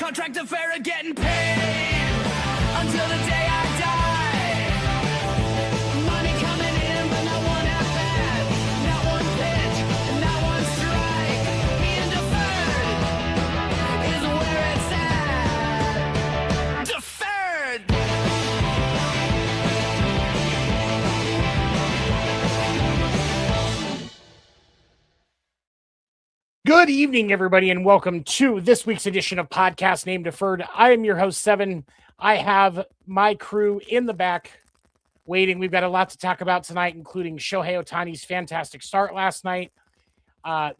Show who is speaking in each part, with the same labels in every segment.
Speaker 1: contract affair of getting paid until the day I die. Money coming in, but not one at bat, not one pitch, and not one strike. Being deferred is where it's at. Deferred.
Speaker 2: Good evening, everybody, and welcome to this week's edition of Podcast Name Deferred. I am your host, Seven. I have my crew in the back waiting. We've got a lot to talk about tonight, including Shohei Ohtani's fantastic start last night,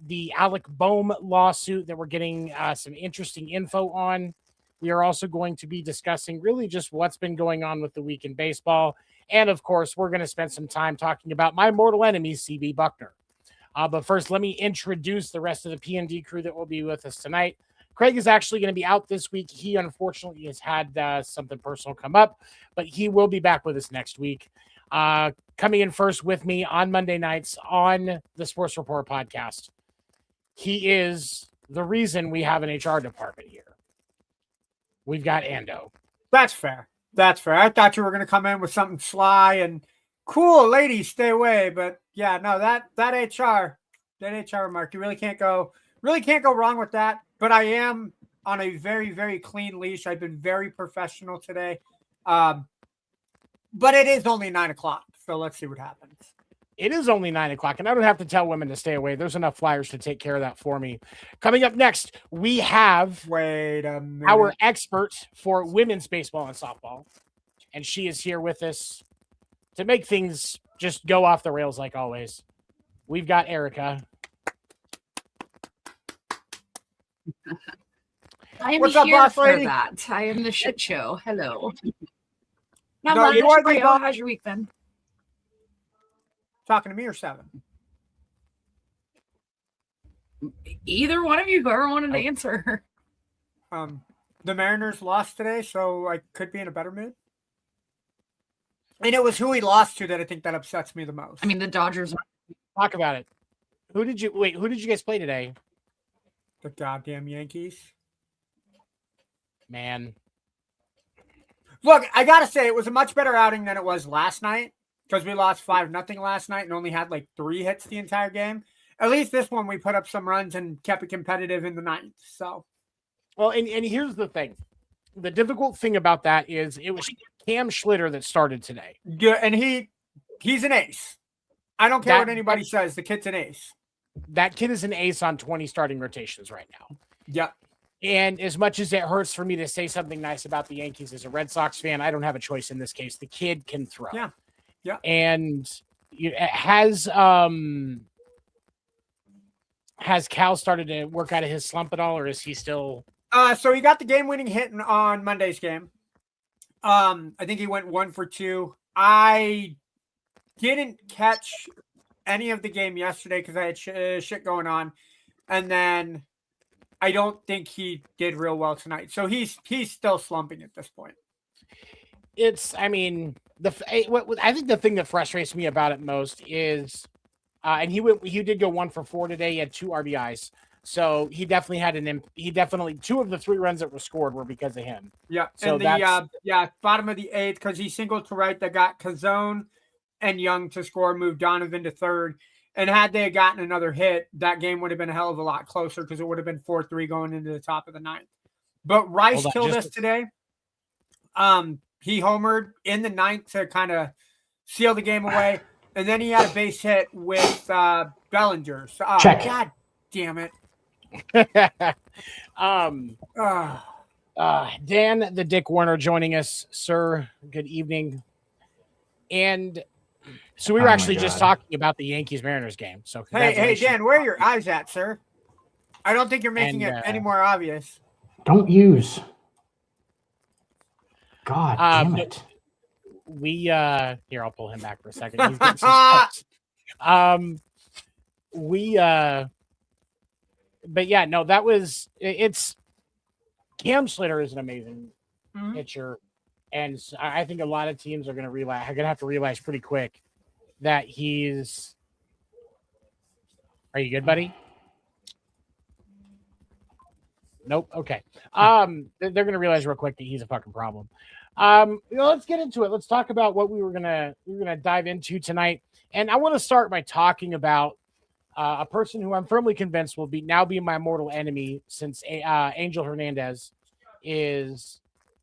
Speaker 2: the Alec Bohm lawsuit that we're getting some interesting info on. We are also going to be discussing really just what's been going on with the week in baseball. And, of course, we're going to spend some time talking about my mortal enemy, CB Bucknor. But first, let me introduce the rest of the P&D crew that will be with us tonight. Craig is actually going to be out this week. He, unfortunately, has had something personal come up, but he will be back with us next week. Coming in first with me on Monday nights on the Sports Report podcast. He is the reason we have an HR department here. We've got Ando.
Speaker 3: That's fair. That's fair. I thought you were going to come in with something sly and cool, ladies, stay away. But yeah, no, that HR remark, you really can't go wrong with that. But I am on a very, very clean leash. I've been very professional today. But it is only 9:00, so let's see what happens.
Speaker 2: It is only 9:00, and I don't have to tell women to stay away. There's enough flyers to take care of that for me. Coming up next, we have
Speaker 3: Wait a minute.
Speaker 2: our expert for women's baseball and softball, and she is here with us to make things just go off the rails like always. We've got Erica.
Speaker 4: I am
Speaker 3: What's up,
Speaker 4: here
Speaker 3: boss
Speaker 4: for
Speaker 3: lady?
Speaker 4: that. I am the shit show. Hello. Not
Speaker 3: No,
Speaker 4: much.
Speaker 3: you are the
Speaker 4: How are you?
Speaker 3: boss.
Speaker 4: How's your week been?
Speaker 3: Talking to me or Seven?
Speaker 4: Either one of you, whoever wanted to answer.
Speaker 3: The Mariners lost today, so I could be in a better mood. And it was who he lost to that I think that upsets me the most.
Speaker 4: I mean, the Dodgers.
Speaker 2: Talk about it. Who did you guys play today?
Speaker 3: The goddamn Yankees.
Speaker 2: Man.
Speaker 3: Look, I gotta say it was a much better outing than it was last night because we lost 5-0 last night and only had like 3 hits the entire game. At least this one we put up some runs and kept it competitive in the ninth. So,
Speaker 2: Well, and here's the thing. The difficult thing about that is it was Cam Schlitter that started today.
Speaker 3: yeah, and he's an ace. I don't care what anybody says. The kid's an ace.
Speaker 2: That kid is an ace on 20 starting rotations right now.
Speaker 3: Yep.
Speaker 2: And as much as it hurts for me to say something nice about the Yankees as a Red Sox fan, I don't have a choice in this case. The kid can throw.
Speaker 3: Yeah. Yeah.
Speaker 2: And has Cal started to work out of his slump at all, or is he still?
Speaker 3: So he got the game-winning hit on Monday's game. I think he went 1 for 2. I didn't catch any of the game yesterday because I had shit going on, and then I don't think he did real well tonight. So he's still slumping at this point.
Speaker 2: I think the thing that frustrates me about it most is, and he did go 1 for 4 today. He had 2 RBIs. So he definitely had 2 of the 3 runs that were scored were because of him.
Speaker 3: Yeah.
Speaker 2: So
Speaker 3: and the bottom of the 8th, because he singled to right that got Cazone and Young to score, moved Donovan to third. And had they gotten another hit, that game would have been a hell of a lot closer because it would have been 4-3 going into the top of the 9th. But Rice killed us today. He homered in the 9th to kind of seal the game away. And then he had a base hit with Bellinger. So,
Speaker 5: Check.
Speaker 3: God damn it.
Speaker 2: Dan the Dick Warner joining us, sir. Good evening. And so we were actually just talking about the Yankees-Mariners game. So
Speaker 3: hey, Dan, where are your eyes at, sir? I don't think you're making it any more obvious.
Speaker 5: Don't use. God damn it.
Speaker 2: Here, I'll pull him back for a second. He's getting some steps. But yeah, no, it's Cam Schlitter is an amazing pitcher. And I think a lot of teams are going to have to realize pretty quick that he's. Are you good, buddy? Nope. Okay. They're going to realize real quick that he's a fucking problem. Let's get into it. Let's talk about what we were gonna dive into tonight. And I want to start by talking about a person who I'm firmly convinced will be my mortal enemy since Angel Hernandez is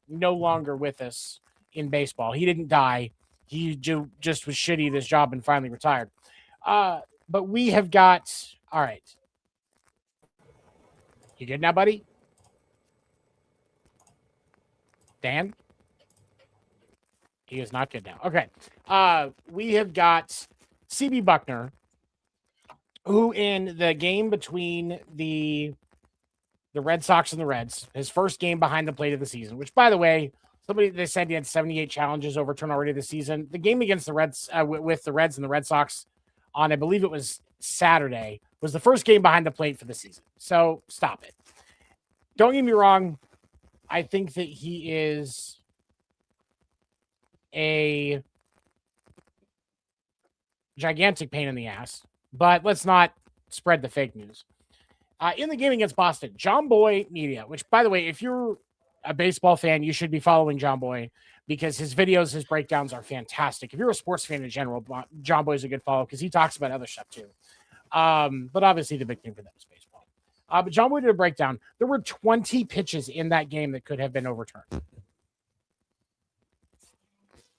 Speaker 2: no longer with us in baseball. He didn't die. He just was shitty at his job and finally retired. But we have got, all right. You good now, buddy? Dan? He is not good now. Okay. We have got CB Bucknor, who in the game between the Red Sox and the Reds, his first game behind the plate of the season, which, by the way, they said he had 78 challenges overturned already this season. The game against the Reds with the Reds and the Red Sox on, I believe it was Saturday, was the first game behind the plate for the season. So stop it. Don't get me wrong. I think that he is a gigantic pain in the ass, but let's not spread the fake news. In the game against Boston, John Boy Media, which, by the way, if you're a baseball fan, you should be following John Boy because his videos, his breakdowns are fantastic. If you're a sports fan in general, John Boy is a good follow because he talks about other stuff too. But obviously the big thing for them is baseball. But John Boy did a breakdown. There were 20 pitches in that game that could have been overturned.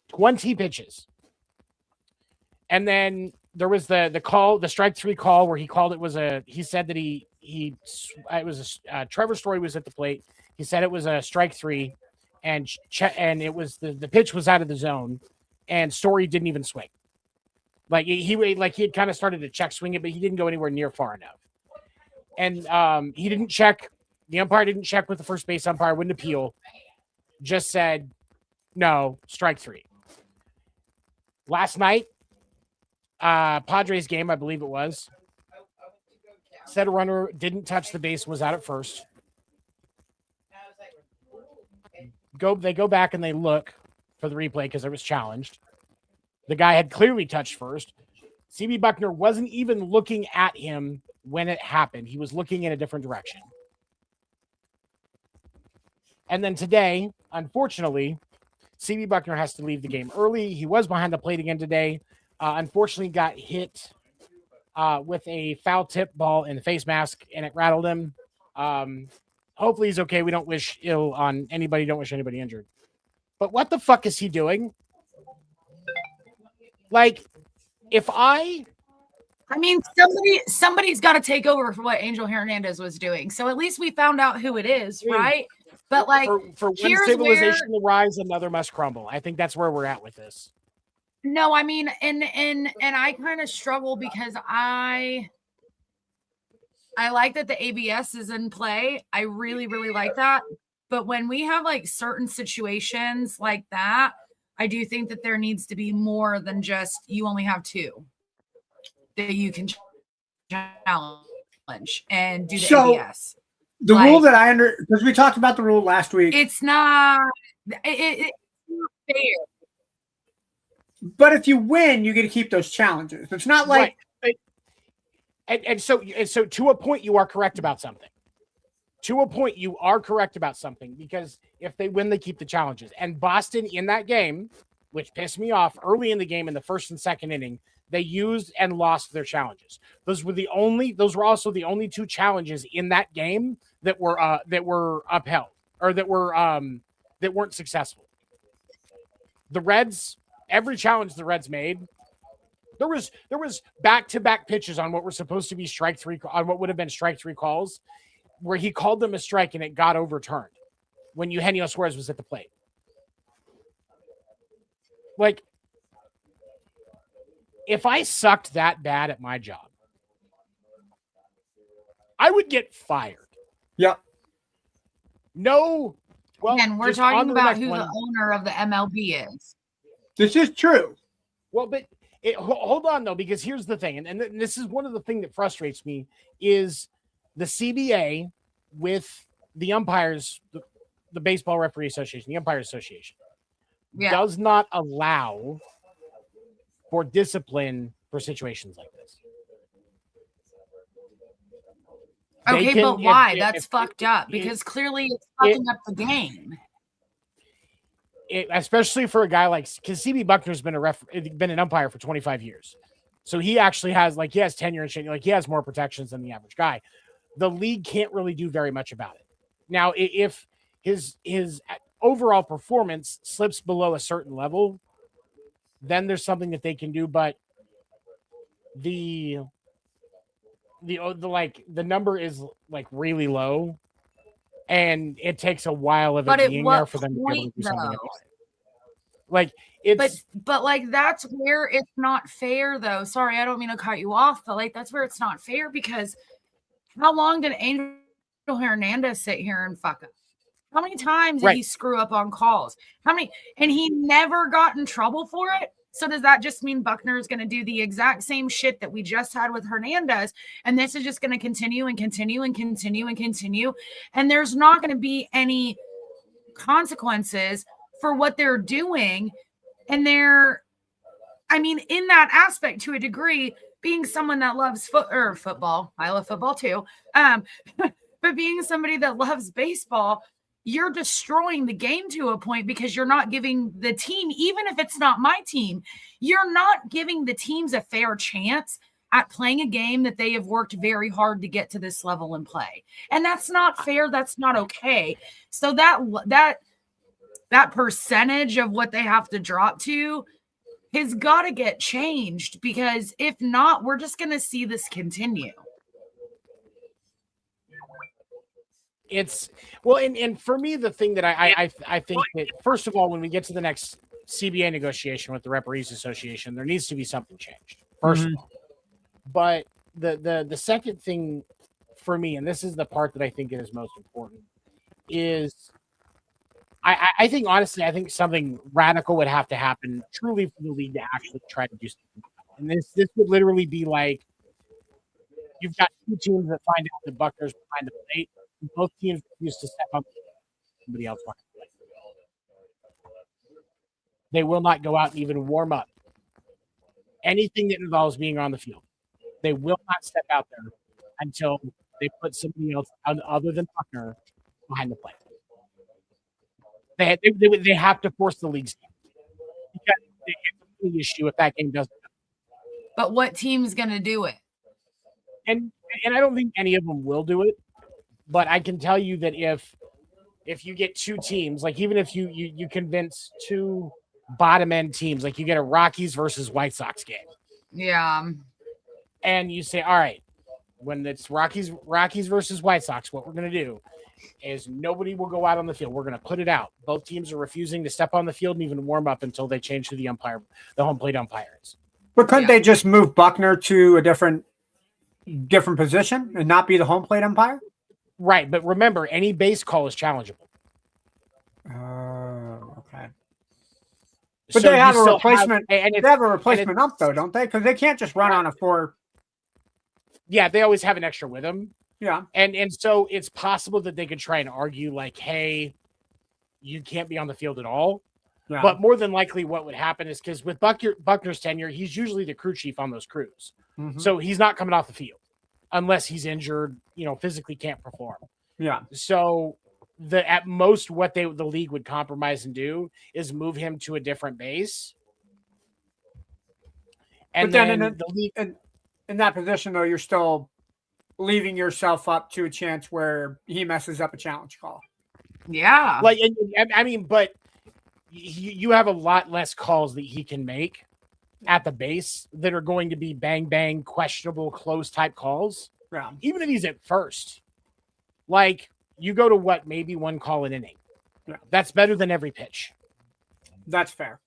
Speaker 2: 20 pitches. And then there was the call, the strike three call where he called he said that it was Trevor Story was at the plate. He said it was a strike three and it was the pitch was out of the zone and Story didn't even swing. Like he had kind of started to check swing it, but he didn't go anywhere near far enough. And he didn't check. The umpire didn't check with the first base umpire, wouldn't appeal. Just said, no, strike three. Last night, Padres game, I believe it was, said a runner didn't touch the base, was out at first. They go back and they look for the replay because it was challenged. The guy had clearly touched first. CB Bucknor wasn't even looking at him when it happened. He was looking in a different direction. And then today, unfortunately, CB Bucknor has to leave the game early. He was behind the plate again today. Unfortunately, got hit with a foul tip ball in the face mask, and it rattled him. Hopefully he's okay. We don't wish ill on anybody. Don't wish anybody injured. But what the fuck is he doing? Like, I
Speaker 4: mean, somebody's got to take over for what Angel Hernandez was doing. So at least we found out who it is, right? But like,
Speaker 2: for one civilization to rise, another must crumble. I think that's where we're at with this.
Speaker 4: No, I mean, and I kind of struggle because I like that the ABS is in play. I really, really like that. But when we have like certain situations like that, I do think that there needs to be more than just you only have two that you can challenge and do the ABS.
Speaker 3: The rule that because we talked about the rule last week.
Speaker 4: It's not it's not fair.
Speaker 3: But if you win, you get to keep those challenges. It's not like
Speaker 2: and so to a point you are correct about something. To a point you are correct about something because if they win, they keep the challenges. And Boston in that game, which pissed me off early in the game in the first and second inning, they used and lost their challenges. Those were also the only two challenges in that game that were upheld or that weren't successful. The Reds, every challenge the Reds made, there was back-to-back pitches on what were supposed to be strike three, on what would have been strike three calls, where he called them a strike and it got overturned when Eugenio Suarez was at the plate. Like, if I sucked that bad at my job, I would get fired.
Speaker 3: Yeah.
Speaker 2: No. Well,
Speaker 4: and we're talking about who the owner of the MLB is.
Speaker 3: This is true.
Speaker 2: Well, but hold on, though, because here's the thing. And this is one of the things that frustrates me is the CBA with the umpires, the Baseball Referee Association, the Umpires Association, does not allow for discipline for situations like this.
Speaker 4: Okay,
Speaker 2: can,
Speaker 4: but why?
Speaker 2: if-
Speaker 4: That's
Speaker 2: if-
Speaker 4: fucked up because clearly it's fucking up the game.
Speaker 2: especially for a guy like, because CB Bucknor's been an umpire for 25 years. So he actually has tenure and shit. Like he has more protections than the average guy. The league can't really do very much about it. Now, if his overall performance slips below a certain level, then there's something that they can do. But the number is like really low, and it takes a while of it being there for them to be able to do something about it. Like it's
Speaker 4: but like that's where it's not fair though. Sorry, I don't mean to cut you off, but like that's where it's not fair because how long did Angel Hernandez sit here and fuck up? How many times did he screw up on calls? And he never got in trouble for it. So does that just mean Buckner is going to do the exact same shit that we just had with Hernandez? And this is just going to continue and continue and continue and continue. And there's not going to be any consequences for what they're doing. And in that aspect to a degree, being someone that loves football, I love football too. But being somebody that loves baseball, you're destroying the game to a point because you're not giving the team, even if it's not my team, you're not giving the teams a fair chance at playing a game that they have worked very hard to get to this level and play. And that's not fair. That's not okay. So that percentage of what they have to drop to has got to get changed because if not, we're just going to see this continue.
Speaker 2: It's and for me, the thing that I think that first of all, when we get to the next CBA negotiation with the Referees Association, there needs to be something changed. First of all, but the second thing for me, and this is the part that I think is most important, is I think honestly, I think something radical would have to happen truly for the league to actually try to do something. And this would literally be like you've got two teams that find out that Buckner's behind the plate. Both teams refuse to step up. Somebody else behind the plate. They will not go out and even warm up. Anything that involves being on the field, they will not step out there until they put somebody else other than Buckner behind the plate. They have to force the league's game because it's a big issue if that game doesn't go.
Speaker 4: But what team's going to do it?
Speaker 2: And I don't think any of them will do it. But I can tell you that if you get two teams, like even if you convince two bottom end teams, like you get a Rockies versus White Sox game.
Speaker 4: Yeah.
Speaker 2: And you say, all right, when it's Rockies versus White Sox, what we're going to do is nobody will go out on the field. We're going to put it out. Both teams are refusing to step on the field and even warm up until they change who the home plate umpire is.
Speaker 3: But couldn't they just move Buckner to a different position and not be the home plate umpire?
Speaker 2: Right, but remember, any base call is challengeable.
Speaker 3: Okay. But
Speaker 2: So
Speaker 3: they have a
Speaker 2: you still
Speaker 3: replacement.
Speaker 2: and
Speaker 3: They have a replacement ump, though, don't they? Because they can't just run on a 4.
Speaker 2: Yeah, they always have an extra with them.
Speaker 3: Yeah.
Speaker 2: And so it's possible that they could try and argue like, hey, you can't be on the field at all.
Speaker 3: Yeah.
Speaker 2: But more than likely what would happen is because with Buckner's tenure, he's usually the crew chief on those crews.
Speaker 3: Mhm.
Speaker 2: So he's not coming off the field unless he's injured, physically can't perform.
Speaker 3: Yeah.
Speaker 2: So at most what the league would compromise and do is move him to a different base. And
Speaker 3: But then
Speaker 2: the league
Speaker 3: in that position, though, you're still leaving yourself up to a chance where he messes up a challenge call.
Speaker 4: Yeah.
Speaker 2: but you have a lot less calls that he can make at the base that are going to be bang, bang, questionable, close type calls.
Speaker 3: Yeah.
Speaker 2: Even if he's at first, like you go to maybe one call an inning.
Speaker 3: Yeah.
Speaker 2: That's better than every pitch.
Speaker 3: That's fair.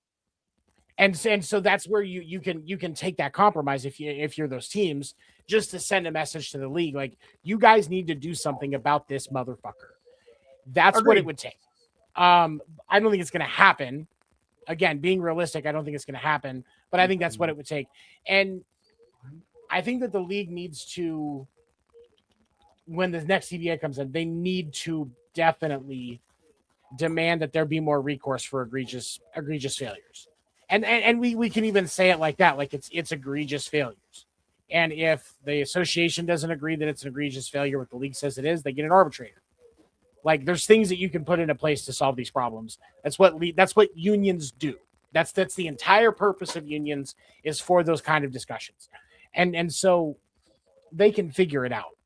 Speaker 2: And so that's where you can take that compromise if you're those teams, just to send a message to the league. Like, you guys need to do something about this motherfucker. That's what it would take. I don't think it's going to happen. Again, being realistic, I don't think it's going to happen, but I think that's what it would take. And I think that the league needs to, when the next CBA comes in, they need to definitely demand that there be more recourse for egregious failures. And we can even say it like that, like it's egregious failures. And if the association doesn't agree that it's an egregious failure, what the league says it is, they get an arbitrator. Like, there's things that you can put into place to solve these problems. That's what unions do. That's the entire purpose of unions, is for those kind of discussions. And so they can figure it out.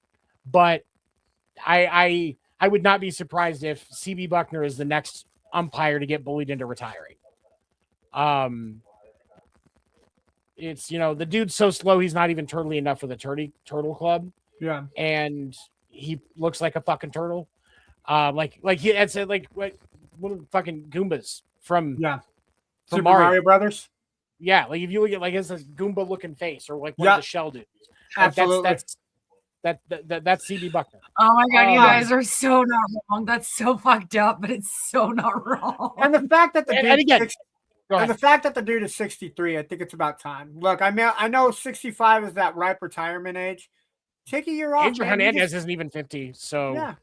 Speaker 2: But I would not be surprised if CB Bucknor is the next umpire to get bullied into retiring. It's, the dude's so slow he's not even turtly enough for the turtle club.
Speaker 3: Yeah.
Speaker 2: And he looks like a fucking turtle. Like he had said, like what are the fucking Goombas from
Speaker 3: Super Mario Brothers?
Speaker 2: Yeah, like if you look at, like, it's a Goomba looking face, or like one of the shell dudes. Like,
Speaker 3: Absolutely.
Speaker 2: That's CB Bucknor.
Speaker 4: Oh my god, you guys are so not wrong. That's so fucked up, but it's so not wrong.
Speaker 3: And the fact that the fact that the dude is 63, I think it's about time. Look, I mean, I know 65 is that ripe retirement age. Take a year off.
Speaker 2: Andrew Hernandez isn't even 50, so
Speaker 3: yeah,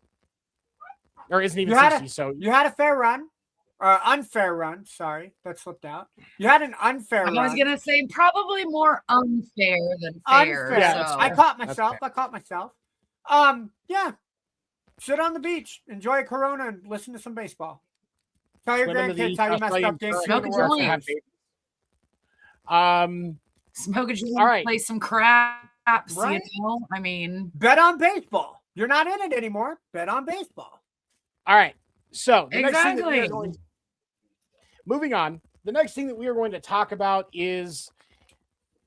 Speaker 2: or isn't even 60. So
Speaker 3: you had a fair run, or unfair run. Sorry, that slipped out. You had an unfair run.
Speaker 4: I was gonna say probably more unfair than fair.
Speaker 3: Unfair.
Speaker 2: Yeah,
Speaker 4: so.
Speaker 3: I caught myself. Yeah. Sit on the beach, enjoy a Corona, and listen to some baseball. Tell your grandkids how you messed up game 2 of the World Series.
Speaker 4: Smoke a joint,
Speaker 2: all right.
Speaker 4: play some craps.
Speaker 3: Right.
Speaker 4: I mean,
Speaker 3: Bet on baseball. You're not in it anymore. Bet on baseball.
Speaker 2: All right. So the
Speaker 4: exactly.
Speaker 2: Moving on. The next thing that we are going to talk about is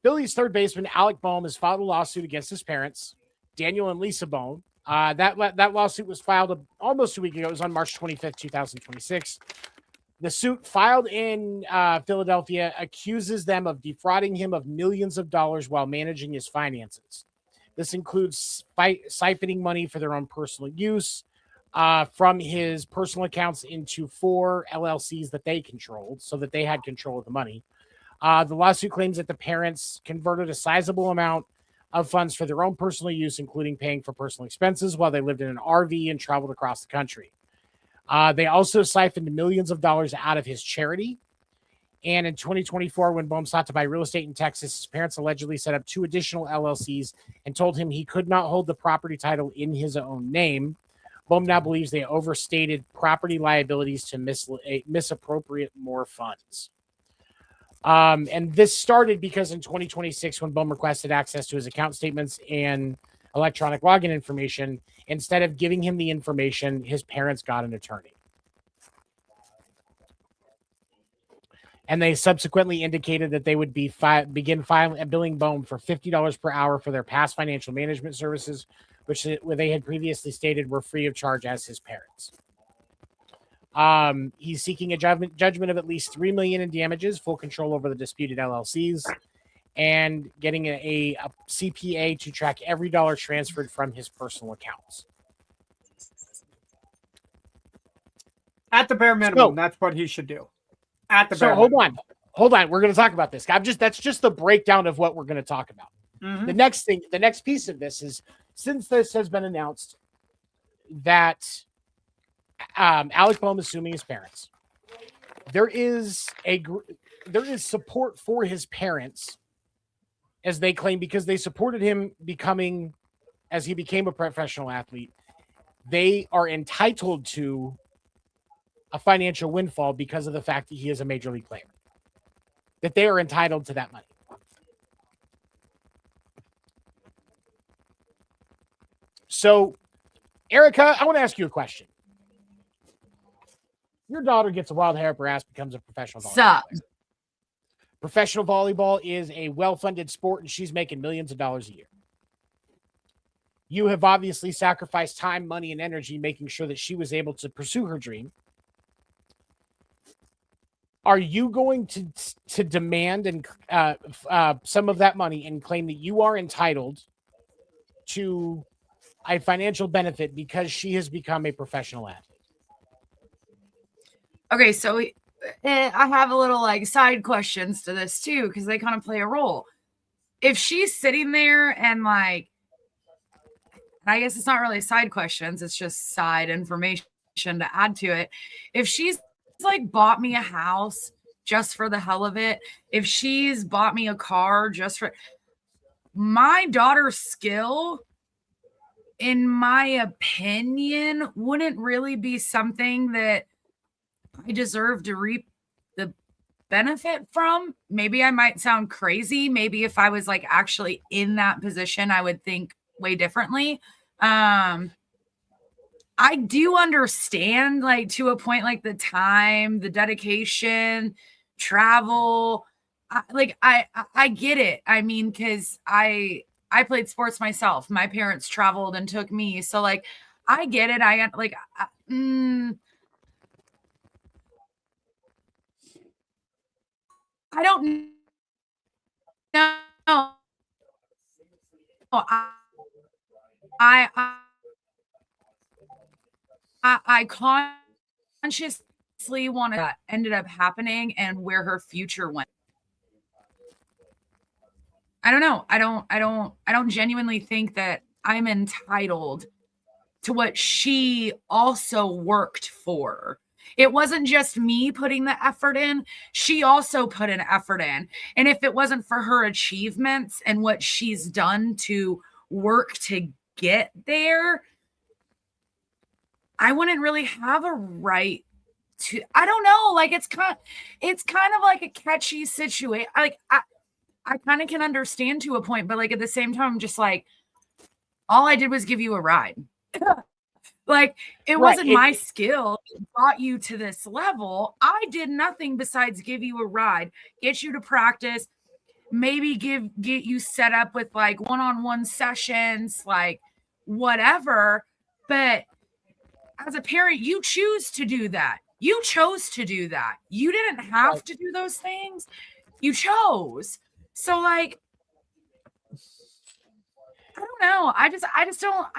Speaker 2: Phillies third baseman Alec Bohm has filed a lawsuit against his parents, Daniel and Lisa Bohm. That lawsuit was filed almost a week ago. It was on March 25th, 2026. The suit filed in Philadelphia accuses them of defrauding him of millions of dollars while managing his finances. This includes siphoning money for their own personal use from his personal accounts into 4 LLCs that they controlled, so that they had control of the money. The lawsuit claims that the parents converted a sizable amount of funds for their own personal use, including paying for personal expenses while they lived in an RV and traveled across the country. They also siphoned millions of dollars out of his charity. And in 2024, when Bohm sought to buy real estate in Texas, his parents allegedly set up 2 additional LLCs and told him he could not hold the property title in his own name. Bohm now believes they overstated property liabilities to misappropriate more funds. And this started because in 2026, when Bohm requested access to his account statements and electronic login information, instead of giving him the information, his parents got an attorney. And they subsequently indicated that they would begin billing Bohm for $50 per hour for their past financial management services, which they had previously stated were free of charge as his parents. He's seeking a judgment of at least $3 million in damages, full control over the disputed LLCs, and getting a CPA to track every dollar transferred from his personal accounts.
Speaker 3: At the bare minimum, that's what he should do. At the bare minimum.
Speaker 2: Hold on. We're going to talk about this. That's just the breakdown of what we're going to talk about.
Speaker 3: Mm-hmm.
Speaker 2: The next piece of this is, since this has been announced that Alec Bohm is suing his parents, there is support for his parents, as they claim, because they supported him as he became a professional athlete. They are entitled to a financial windfall because of the fact that he is a major league player, that they are entitled to that money. So, Erica, I want to ask you a question. Your daughter gets a wild hair up her ass, becomes a professional volleyball player. Professional volleyball is a well-funded sport, and she's making millions of dollars a year. You have obviously sacrificed time, money, and energy making sure that she was able to pursue her dream. Are you going to demand and some of that money and claim that you are entitled to a financial benefit because she has become a professional athlete?
Speaker 4: Okay, so I have a little side questions to this too, because they kind of play a role. If she's sitting there and I guess it's not really side questions, it's just side information to add to it. If she's bought me a house just for the hell of it, if she's bought me a car just for, my daughter's skill, in my opinion, wouldn't really be something that I deserve to reap the benefit from. Maybe I might sound crazy. Maybe if I was like actually in that position, I would think way differently. I do understand, like, to a point, like the time, the dedication, travel. I get it. I mean, because I played sports myself. My parents traveled and took me, so like I get it. I don't know. I consciously wanted that ended up happening and where her future went. I don't know. I don't genuinely think that I'm entitled to what she also worked for. It wasn't just me putting the effort in. She also put an effort in. And if it wasn't for her achievements and what she's done to work to get there, I wouldn't really have a right to, I don't know. Like it's kind of like a catchy situation. Like I kind of can understand to a point, but like at the same time, I'm just like, all I did was give you a ride. Like it wasn't my skill that brought you to this level. I did nothing besides give you a ride, get you to practice, maybe get you set up with like one-on-one sessions, like whatever. But as a parent, you choose to do that. You chose to do that. You didn't have to do those things. You chose. So like, I don't know. I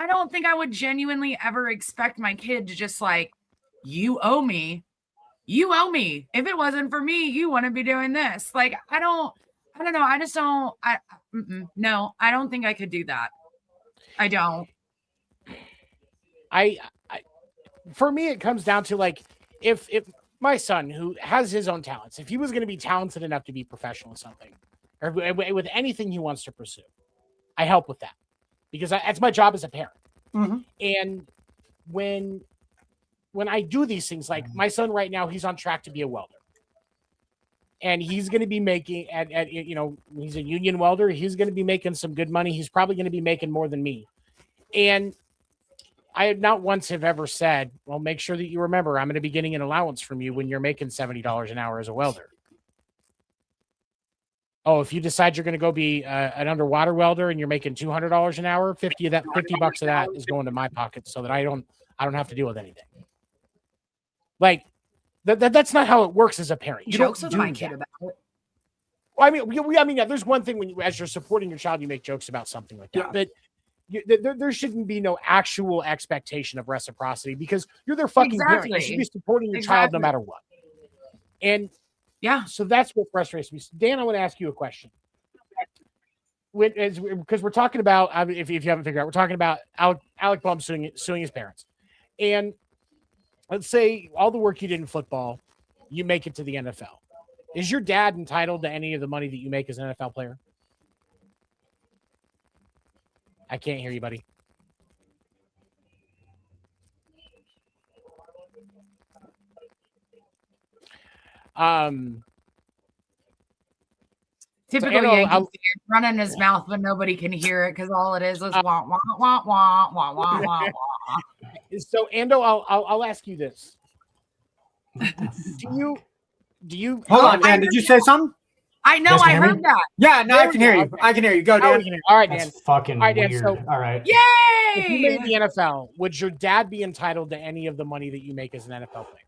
Speaker 4: don't think I would genuinely ever expect my kid to just like, you owe me. You owe me. If it wasn't for me, you wouldn't be doing this. Like, I don't know. I just don't, no, I don't think I could do that. I don't.
Speaker 2: For me, it comes down to like, if my son, who has his own talents, if he was going to be talented enough to be professional in something or with anything he wants to pursue, I help with that because that's my job as a parent.
Speaker 3: Mm-hmm.
Speaker 2: And when I do these things, like my son right now, he's on track to be a welder. And he's going to be making, he's a union welder. He's going to be making some good money. He's probably going to be making more than me. And I not once have ever said, well, make sure that you remember I'm going to be getting an allowance from you when you're making $70 an hour as a welder. Oh, if you decide you're going to go be an underwater welder and you're making $200 an hour, $50 of that is going to my pocket so that I don't have to deal with anything. Like that's not how it works as a parent. You
Speaker 4: Jokes
Speaker 2: don't
Speaker 4: with my kid about it.
Speaker 2: Well, I mean, yeah, there's one thing when as you're supporting your child, you make jokes about something like that, but there shouldn't be no actual expectation of reciprocity because you're their fucking parent. You should be supporting your child no matter what. And
Speaker 4: yeah,
Speaker 2: so that's what frustrates me. Dan, I want to ask you a question. Because we're talking about, if you haven't figured out, we're talking about Alec Bohm suing his parents. And let's say all the work you did in football, you make it to the NFL. Is your dad entitled to any of the money that you make as an NFL player? I can't hear you, buddy.
Speaker 4: Typical Yankee running his mouth, but nobody can hear it because all it is wah wah wah wah wah wah wah wah.
Speaker 2: So, Ando, I'll ask you this: Do you?
Speaker 3: Hold on, Dan. Did you say something?
Speaker 4: I know. I heard that.
Speaker 3: Yeah, no, I can hear you. I can hear you. Go, Dan.
Speaker 2: All right, Dan.
Speaker 5: That's fucking weird.
Speaker 2: So,
Speaker 5: all right.
Speaker 4: Yay!
Speaker 2: If you made the NFL, would your dad be entitled to any of the money that you make as an NFL player?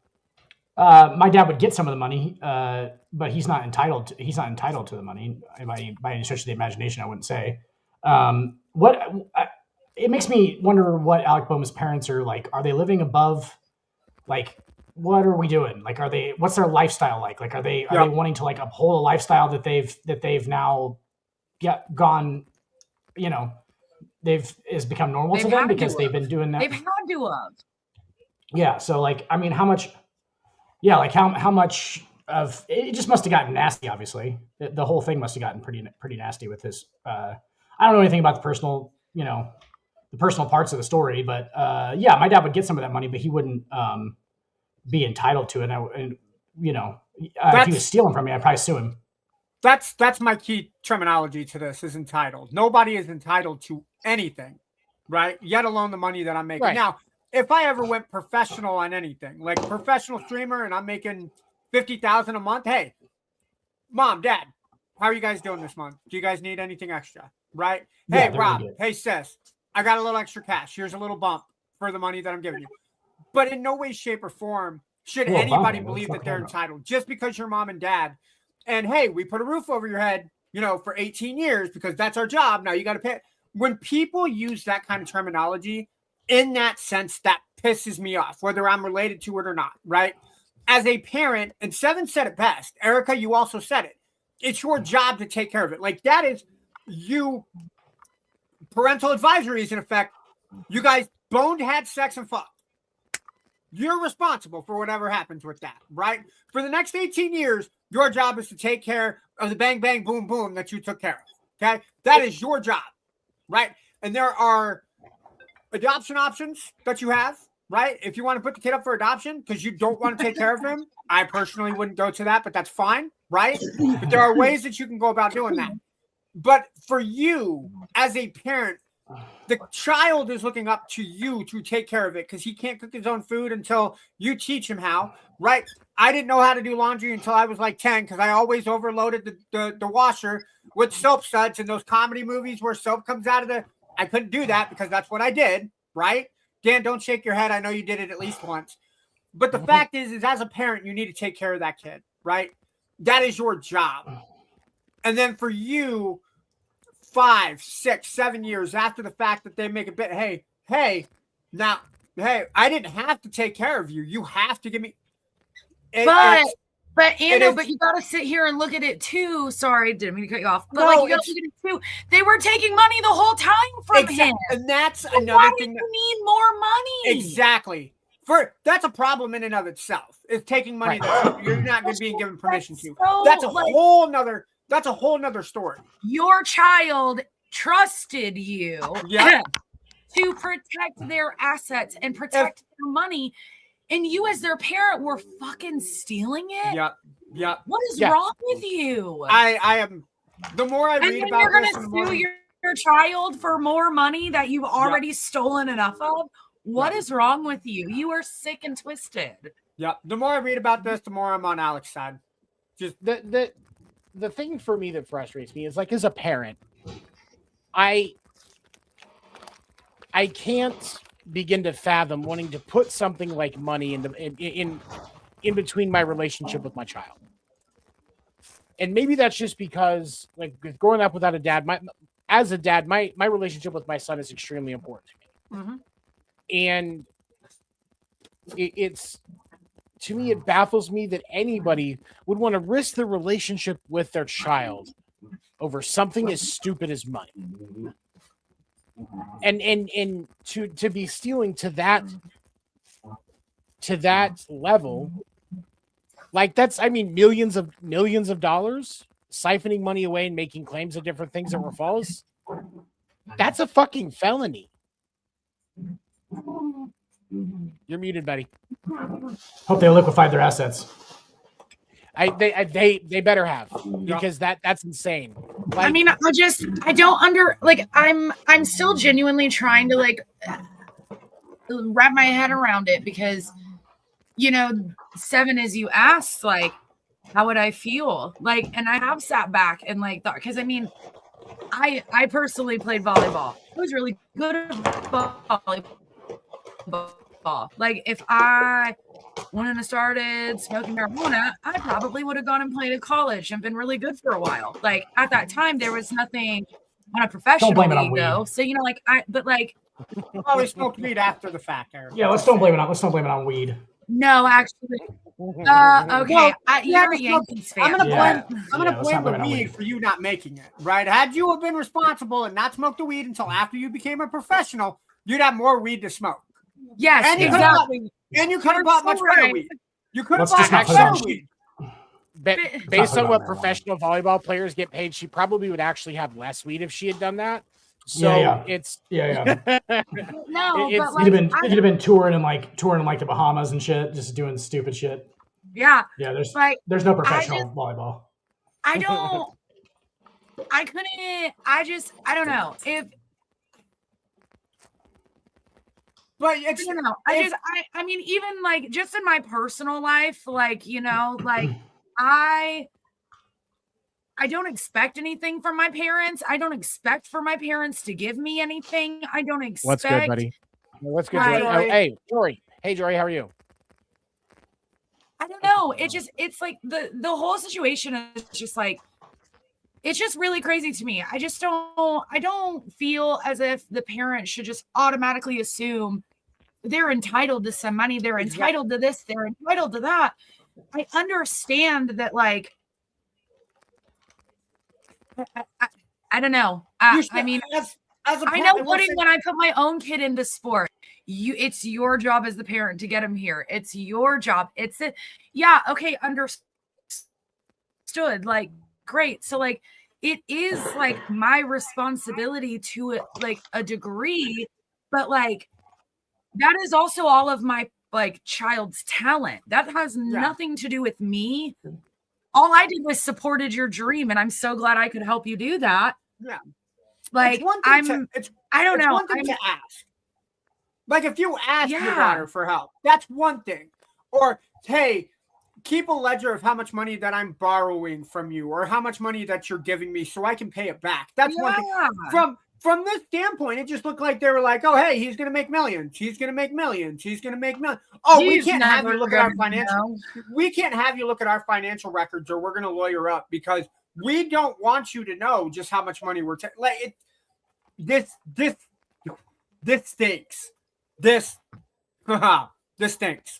Speaker 5: My dad would get some of the money, but he's not entitled. He's not entitled to the money by any stretch of the imagination. I wouldn't say. It makes me wonder what Alec Bohm's parents are like. Are they living above? Like, what are we doing? Like, what's their lifestyle like? Like, are they wanting to like uphold a lifestyle that they've now gone, has become normal to them because they've been doing that.
Speaker 4: They've had to have.
Speaker 5: Yeah. So like, I mean, how much of it just must have gotten nasty. Obviously the whole thing must have gotten pretty nasty with his, I don't know anything about the personal parts of the story, but yeah, my dad would get some of that money, but he wouldn't be entitled to it. And if he was stealing from me, I'd probably sue him.
Speaker 3: That's my key terminology to this is entitled. Nobody is entitled to anything, right? Yet alone the money that I'm making.
Speaker 2: Right.
Speaker 3: Now, if I ever went professional on anything, like professional streamer, and I'm making $50,000 a month, hey, Mom, Dad, how are you guys doing this month? Do you guys need anything extra? Right?
Speaker 5: Yeah,
Speaker 3: Hey, Rob.
Speaker 5: really
Speaker 3: Hey, sis. I got a little extra cash. Here's a little bump for the money that I'm giving you. But in no way, shape, or form should anybody believe that they're entitled just because your mom and dad. And hey, we put a roof over your head, for 18 years because that's our job. Now you got to pay. When people use that kind of terminology in that sense, that pisses me off, whether I'm related to it or not, right? As a parent, and Seven said it best. Erica, you also said it. It's your job to take care of it. Like that is you. Parental advisory is in effect. You guys boned, had sex, and fucked. You're responsible for whatever happens with that, right? For the next 18 years, your job is to take care of the bang, bang, boom, boom that you took care of, okay? That is your job, right? And there are adoption options that you have, right? If you want to put the kid up for adoption because you don't want to take care of him, I personally wouldn't go to that, but that's fine, right? But there are ways that you can go about doing that. But for you, as a parent, the child is looking up to you to take care of it because he can't cook his own food until you teach him how, right? I didn't know how to do laundry until I was like 10 because I always overloaded the washer with soap suds in those comedy movies where soap comes out of I couldn't do that because that's what I did, right? Dan, don't shake your head. I know you did it at least once. But the fact is as a parent, you need to take care of that kid, right? That is your job. And then for you, 5, 6, 7 years after the fact that they make a bit, hey, I didn't have to take care of you. You have to give me.
Speaker 4: But Ando, but you got to sit here and look at it too. Sorry, didn't mean to cut you off. But you got to look at it too. They were taking money the whole time from him.
Speaker 3: And that's
Speaker 4: so
Speaker 3: another
Speaker 4: why
Speaker 3: thing.
Speaker 4: You need more money.
Speaker 3: Exactly. That's a problem in and of itself. It's taking money that you're not being given permission to. That's a whole nother. That's a whole nother story.
Speaker 4: Your child trusted you to protect their assets and protect their money. And you as their parent were fucking stealing it?
Speaker 3: Yep.
Speaker 4: What is wrong with you?
Speaker 3: I am. The more I read about
Speaker 4: you're going to sue your child for more money that you've already stolen enough of? What is wrong with you? You are sick and twisted.
Speaker 3: Yep. The more I read about this, the more I'm on Alec's side.
Speaker 2: Just the thing for me that frustrates me is like as a parent, I can't begin to fathom wanting to put something like money in between my relationship with my child. And maybe that's just because like growing up without a dad, my relationship with my son is extremely important to me.
Speaker 3: Mm-hmm.
Speaker 2: And it's to me, it baffles me that anybody would want to risk their relationship with their child over something as stupid as money. And to be stealing to that level, like that's, I mean, millions of dollars, siphoning money away and making claims of different things that were false. That's a fucking felony. You're muted, buddy.
Speaker 5: Hope they liquefied their assets.
Speaker 2: They better have, because that's insane. Like,
Speaker 4: I mean, I don't I'm still genuinely trying to like wrap my head around it because, Seven, as you asked, like, how would I feel? Like, and I have sat back and like thought, because I mean, I personally played volleyball. I was really good at volleyball. Like, if I wouldn't have started smoking marijuana, I probably would have gone and played at college and been really good for a while. Like, at that time, there was nothing on a professional league, though. So,
Speaker 3: we smoked weed after the fact, Eric.
Speaker 5: Yeah, let's don't blame it on weed.
Speaker 4: No, actually. Okay. You're a Yankees fan.
Speaker 3: I'm gonna blame the weed for you not making it, right? Had you have been responsible and not smoked the weed until after you became a professional, you'd have more weed to smoke.
Speaker 4: Yes,
Speaker 3: and you
Speaker 4: exactly.
Speaker 3: could have bought much better weed. You could have bought much better weed.
Speaker 2: based on
Speaker 5: on
Speaker 2: what
Speaker 5: marijuana.
Speaker 2: professional volleyball players get paid, she probably would actually have less weed if she had done that. So it's
Speaker 4: No,
Speaker 2: it's-
Speaker 4: but
Speaker 5: You'd
Speaker 4: like,
Speaker 5: have been touring in the Bahamas and shit, just doing stupid shit.
Speaker 4: yeah,
Speaker 5: Yeah,
Speaker 4: like
Speaker 5: there's no professional volleyball.
Speaker 4: I don't know if
Speaker 3: But it's
Speaker 4: I don't know. I mean, even like just in my personal life, like, you know, like I don't expect anything from my parents. I don't expect for my parents to give me anything. I don't expect.
Speaker 2: What's good, buddy? What's good,
Speaker 4: Hi,
Speaker 2: Jory?
Speaker 3: Jory.
Speaker 2: Oh, hey, Jory. Hey, Jory, how are you?
Speaker 4: I don't know. It's like the whole situation is just like, it's just really crazy to me. I don't feel as if the parent should just automatically assume they're entitled to some money. They're entitled to this. They're entitled to that. I understand that, like, I don't know. I mean,
Speaker 3: as a
Speaker 4: I know when I put my own kid into sport, it's your job as the parent to get him here. It's your job. Okay, understood. Like, great. So like, it is like my responsibility to like a degree, but like that is also all of my like child's talent. That has nothing to do with me. All I did was supported your dream, and I'm so glad I could help you do that.
Speaker 3: Yeah.
Speaker 4: Like, I don't know.
Speaker 3: One thing to ask. Like, if you ask your daughter for help, that's one thing. Or, hey, keep a ledger of how much money that I'm borrowing from you, or how much money that you're giving me so I can pay it back. That's one thing. From this standpoint, it just looked like they were like, oh, hey, he's going to make millions. He's going to make millions. He's going to make millions. Oh, we can't have you look at our financial. We can't have you look at our financial records, or we're going to lawyer up, because we don't want you to know just how much money we're taking. Like, this stinks. This stinks.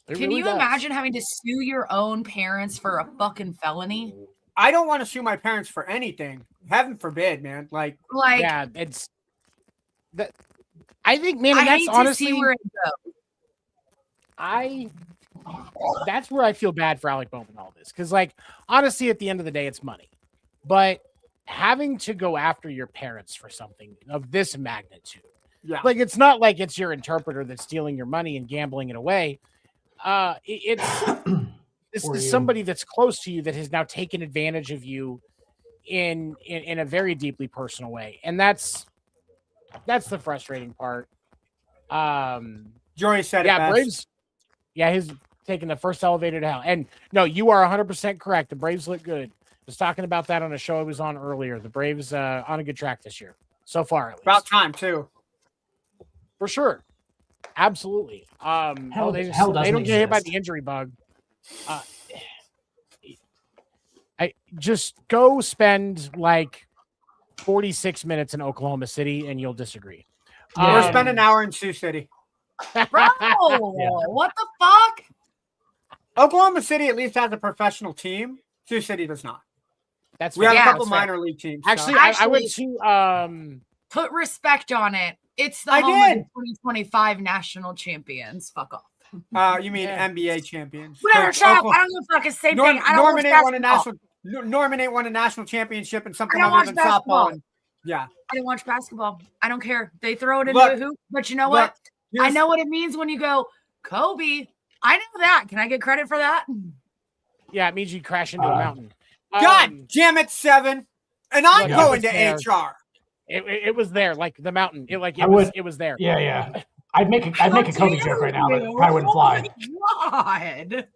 Speaker 4: Can you imagine having to sue your own parents for a fucking felony?
Speaker 3: I don't want to sue my parents for anything. Heaven forbid, man. Like
Speaker 2: yeah, it's that. I think, man, and
Speaker 4: I
Speaker 2: that's
Speaker 4: hate
Speaker 2: honestly
Speaker 4: to see where it goes.
Speaker 2: That's where I feel bad for Alec Bohm and all this, because, like, honestly, at the end of the day, it's money. But having to go after your parents for something of this magnitude, like, it's not like it's your interpreter that's stealing your money and gambling it away. This is somebody that's close to you that has now taken advantage of you in a very deeply personal way, and that's the frustrating part.
Speaker 3: Jory said it best.
Speaker 2: Braves. Yeah, he's taking the first elevator to hell. And no, you are 100% correct. The Braves look good. I was talking about that on a show I was on earlier. The Braves on a good track this year so far. At least.
Speaker 3: About time too,
Speaker 2: for sure. Absolutely. They don't get hit by the injury bug. I just go spend like 46 minutes in Oklahoma City and you'll disagree.
Speaker 3: Or spend an hour in Sioux City.
Speaker 4: Bro, what the fuck?
Speaker 3: Oklahoma City at least has a professional team. Sioux City does not. We have a couple minor league teams.
Speaker 2: Actually, I went to
Speaker 4: put respect on it. It's the home of the 2025 national champions. Fuck off.
Speaker 3: You mean NBA champions?
Speaker 4: Whatever, shut up. I don't give a fuck. It's the same thing.
Speaker 3: Norman ain't won a national championship in something
Speaker 4: other
Speaker 3: other than softball.
Speaker 4: I didn't watch basketball. I don't care. They throw it into a hoop. But you know what? I know what it means when you go, Kobe. I know that. Can I get credit for that?
Speaker 2: Yeah, it means you crash into a mountain.
Speaker 3: God damn it, 7. And I'm going to HR.
Speaker 2: It was there, like the mountain. It was there.
Speaker 5: Yeah. I'd make a Kobe joke right now, but it probably wouldn't fly.
Speaker 4: God.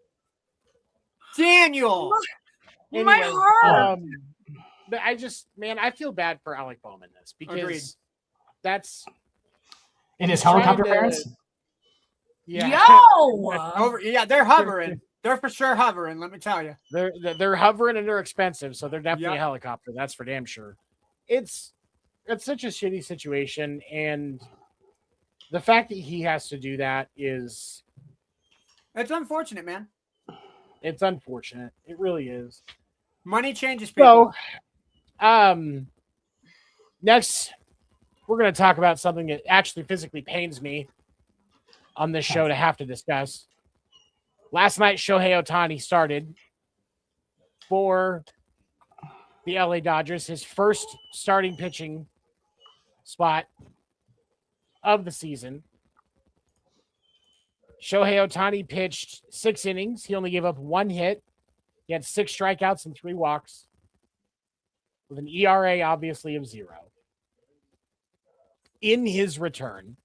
Speaker 3: Daniel.
Speaker 4: My heart.
Speaker 2: But I feel bad for Alec Bohm in this, because that's
Speaker 5: in his helicopter parents.
Speaker 2: Yeah.
Speaker 3: They're hovering. They're for sure hovering. Let me tell you,
Speaker 2: they're hovering and they're expensive, so they're definitely a helicopter. That's for damn sure. It's such a shitty situation, and the fact that he has to do that it's
Speaker 3: unfortunate, man.
Speaker 2: It's unfortunate. It really is.
Speaker 3: Money changes people.
Speaker 2: So, next, we're going to talk about something that actually physically pains me on this show to have to discuss. Last night, Shohei Ohtani started for the LA Dodgers, his first starting pitching spot of the season. Shohei Ohtani pitched 6 innings. He only gave up 1 hit. He had 6 strikeouts and 3 walks with an ERA, obviously, of 0. In his return,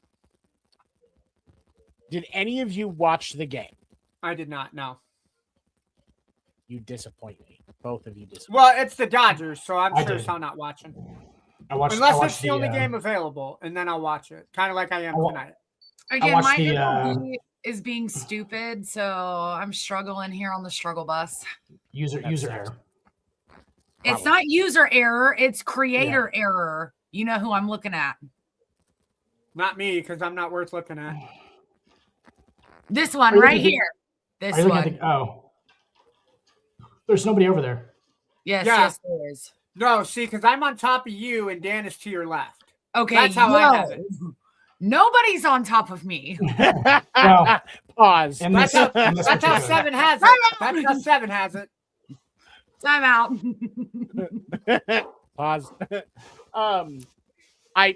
Speaker 2: did any of you watch the game?
Speaker 3: I did not know.
Speaker 2: You disappoint me. Both of you disappoint
Speaker 3: Well, it's the Dodgers, so I'm
Speaker 5: I
Speaker 3: sure
Speaker 5: did.
Speaker 3: I'm not watching.
Speaker 5: Unless
Speaker 3: it's the only game available, and then I'll watch it. Kind of like I am tonight.
Speaker 4: Again,
Speaker 5: watched
Speaker 4: my
Speaker 5: the,
Speaker 4: MLB is being stupid, so I'm struggling here on the struggle bus.
Speaker 5: user error.
Speaker 4: It's not user error, it's creator error. You know who I'm looking at.
Speaker 3: Not me, because I'm not worth looking at.
Speaker 4: This one
Speaker 5: you
Speaker 4: right
Speaker 5: looking-
Speaker 4: here. This
Speaker 5: Are you looking
Speaker 4: one.
Speaker 5: at there's nobody over there.
Speaker 4: Yes,
Speaker 3: Yeah.
Speaker 4: yes, there is.
Speaker 3: No, see, because I'm on top of you, and Dan is to your left.
Speaker 4: Okay,
Speaker 3: That's how I have it.
Speaker 4: Nobody's on top of me.
Speaker 5: Well,
Speaker 2: Pause.
Speaker 5: and
Speaker 3: That's how,
Speaker 5: in this
Speaker 3: that's how
Speaker 5: particular-
Speaker 3: 7 has it. That's how 7 has it.
Speaker 4: Time out.
Speaker 2: Pause. I